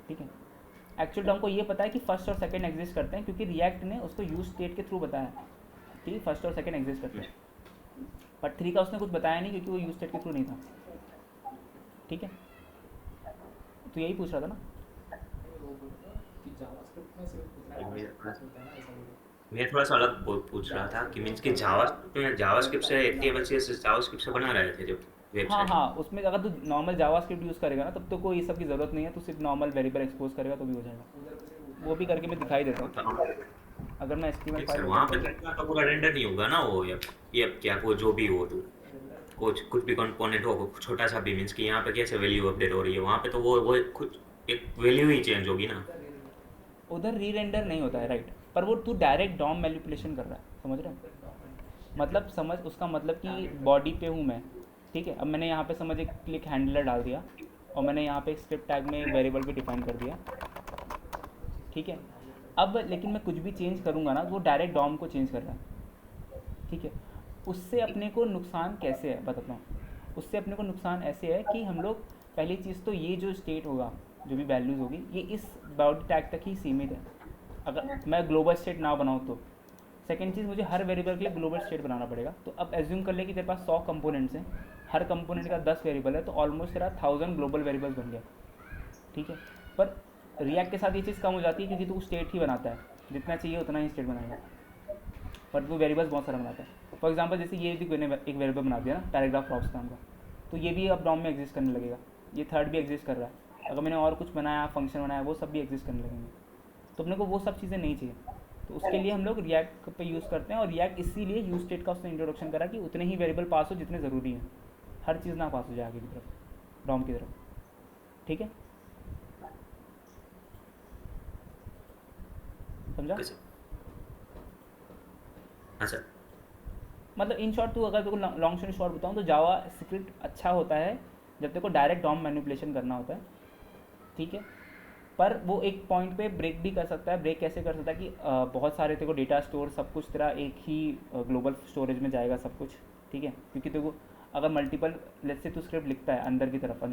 Speaker 1: ठीक है, एक्चुअल डॉम को ये पता है कि फर्स्ट और सेकंड एग्जिस्ट करते हैं, क्योंकि रिएक्ट ने उसको यूज स्टेट के थ्रू बताया कि फर्स्ट और सेकंड एग्जिस्ट करते हैं। पर 3 का उसने कुछ बताया नहीं, क्योंकि वो यूज स्टेट के थ्रू नहीं था। ठीक है, तो यही पूछ रहा था ना।
Speaker 4: वो बोल रहा था कि जावास्क्रिप्ट में सिर्फ इतना
Speaker 5: ये
Speaker 4: होता है ना, ऐसा बोल रहा
Speaker 5: मैं थोड़ा सा अलग पूछ रहा था कि मीन्स कि जावास्क्रिप्ट से HTML CSS जावास्क्रिप्ट से बना रहे थे जो
Speaker 1: हाँ
Speaker 5: वेबसाइट।
Speaker 1: हाँ, उसमें अगर तू नॉर्मल जावास्क्रिप्ट यूज़ करेगा ना, तब तो कोई सब की ज़रूरत नहीं है, तो सिर्फ नॉर्मल वेरिएबल एक्सपोज करेगा तो भी हो जाएगा।
Speaker 4: उधर पे सिर्फ
Speaker 1: वो भी करके मैं दिखाई देता हूँ। अगर मैं HTML
Speaker 5: ठीक सर,
Speaker 1: फाइल
Speaker 5: वहाँ पे तो इतना तो पूरा रेंडर नहीं होगा ना वो, या क्या वो जो भी हो, तो कुछ भी कंपोनेंट हो छोटा सा भी, मीन्स कि यहाँ पे कैसे वैल्यू अपडेट हो रही है, वहाँ पे तो वो कुछ एक वैल्यू ही चेंज होगी ना।
Speaker 1: उधर री रेंडर नहीं होता है, राइट, पर वो तू डायरेक्ट डॉम मैनिपुलेशन कर रहा है, समझ रहे हैं? मतलब समझ उसका मतलब कि बॉडी पे हूँ मैं। ठीक है, अब मैंने यहाँ पे समझ एक क्लिक हैंडलर डाल दिया, और मैंने यहाँ पे एक स्क्रिप्ट टैग में एक वेरिएबल भी डिफाइन कर दिया। ठीक है, अब लेकिन मैं कुछ भी चेंज करूँगा ना, तो वो डायरेक्ट डॉम को चेंज कर रहा है। ठीक है, उससे अपने को नुकसान कैसे है बताता हूँ। उससे अपने को नुकसान ऐसे है कि हम लोग पहली चीज़ तो ये जो स्टेट होगा, जो भी वैल्यूज़ होगी, ये इस बॉडी टैग तक ही सीमित है। अगर मैं ग्लोबल स्टेट ना बनाऊँ तो सेकेंड चीज़, मुझे हर वेरिएबल के लिए ग्लोबल स्टेट बनाना पड़ेगा। तो अब एज्यूम कर ले कि तेरे पास 100 कंपोनेंट्स हैं, हर कंपोनेंट का 10 वेरिएबल है, तो ऑलमोस्ट तेरा 1000 ग्लोबल वेरिएबल्स बन गया। ठीक है, पर रिएक्ट के साथ ये चीज़ कम हो जाती है, क्योंकि तू स्टेट ही बनाता है, जितना चाहिए उतना ही स्टेट बनाएगा, पर तू वेरिएबल्स बहुत सारा बनाता है। फॉर एग्जांपल जैसे ये भी मैंने एक वेरिएबल बना दिया ना, पैराग्राफ प्रॉप्स नाम का, तो ये भी अब डॉम में एग्जिस्ट करने लगेगा। ये थर्ड भी एग्जिस्ट कर रहा है। अगर मैंने और कुछ बनाया, फंक्शन बनाया, वो सब भी एग्जिस्ट करने लगेंगे। तो अपने को वो सब चीज़ें नहीं चाहिए, तो उसके लिए हम लोग रिएक्ट पे यूज़ करते हैं, और रिएक्ट इसीलिए यूज स्टेट का उसने इंट्रोडक्शन करा कि उतने ही वेरिएबल पास हो जितने ज़रूरी हैं, हर चीज़ ना पास हो जाए आगे की तरफ, डॉम की तरफ। ठीक है, समझा?
Speaker 5: Okay sir. हाँ सर।
Speaker 1: मतलब इन शॉर्ट तू अगर तेरे को लॉन्ग स्टोरी शॉर्ट बताऊँ तो जावा स्क्रिप्ट अच्छा होता है जब तेरे को डायरेक्ट डॉम मैनिपुलेशन करना होता है, ठीक है। पर वो एक पॉइंट पे ब्रेक भी कर सकता है। ब्रेक कैसे कर सकता है कि बहुत सारे तेरे को डेटा स्टोर सब कुछ तेरा एक ही ग्लोबल स्टोरेज में जाएगा सब कुछ, ठीक है। क्योंकि तेरे को अगर मल्टीपल लेट्स से तू स्क्रिप्ट लिखता है अंदर की तरफ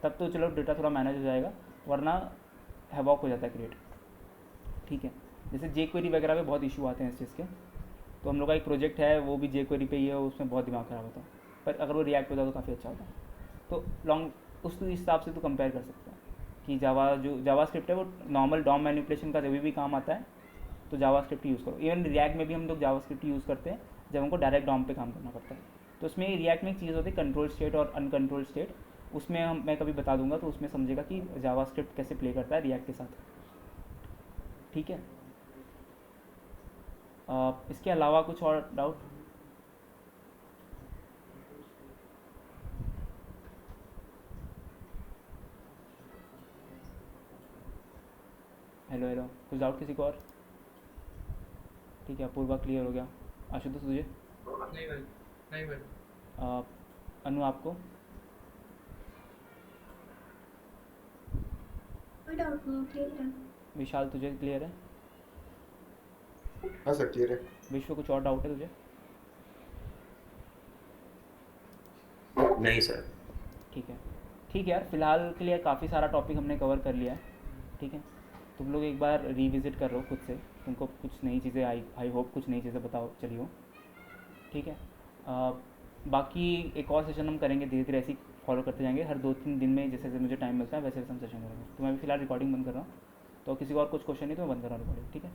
Speaker 1: तब तो चलो डेटा थोड़ा मैनेज हो जाएगा, वरना हैवॉक हो जाता है क्रिएट, ठीक है। जैसे जे क्वेरी वगैरह पे बहुत इशू आते हैं इस चीज़ के, तो हम लोग का एक प्रोजेक्ट है वो भी जे क्वेरी पे ही है, उसमें बहुत दिमाग ख़राब होता है, पर अगर वो रिएक्ट होता तो काफ़ी अच्छा होता है। तो लॉन्ग उस हिसाब से तो कंपेयर कर सकते हैं कि जावा स्क्रिप्ट है वो नॉर्मल डॉम मैनिपुलेशन का जब भी काम आता है तो जावा स्क्रिप्ट यूज़ करो। इवन रिएक्ट में भी हम लोग जावा स्क्रिप्ट यूज़ करते हैं जब हमको डायरेक्ट डॉम पे काम करना पड़ता है। तो उसमें रिएक्ट में एक चीज़ होती है कंट्रोल स्टेट और अनकंट्रोल स्टेट, उसमें मैं कभी बता दूंगा तो उसमें समझेगा कि जावा स्क्रिप्ट कैसे प्ले करता है रिएक्ट के साथ, ठीक है। इसके अलावा कुछ और डाउट? हेलो हेलो, कुछ डाउट किसी को और? ठीक है, अपूर्वा क्लियर हो गया। आशुतोष तुझे?
Speaker 3: नहीं भाई, नहीं भाई।
Speaker 1: अनु आपको?
Speaker 7: कोई डाउट नहीं, क्लियर है।
Speaker 1: विशाल तुझे क्लियर है?
Speaker 2: हाँ सर क्लियर है।
Speaker 1: विश्व कुछ और डाउट है तुझे?
Speaker 5: नहीं सर।
Speaker 1: ठीक है, ठीक है यार, फिलहाल के लिए काफ़ी सारा टॉपिक हमने कवर कर लिया है, ठीक है। तुम लोग एक बार रिविज़िट कर लो खुद से, तुमको कुछ नई चीज़ें आई होप कुछ नई चीज़ें बताओ चली हो, ठीक है। बाकी एक और सेशन हम करेंगे धीरे धीरे, ऐसे ही फॉलो करते जाएंगे हर 2-3 दिन में, जैसे जैसे मुझे टाइम मिलता है वैसे वैसे हम सेशन करेंगे। तो मैं भी फिलहाल रिकॉर्डिंग बंद कर रहा हूँ, तो किसी को और कुछ क्वेश्चन नहीं तो मैं बंद कर रहा हूँ रिकॉर्डिंग, ठीक है।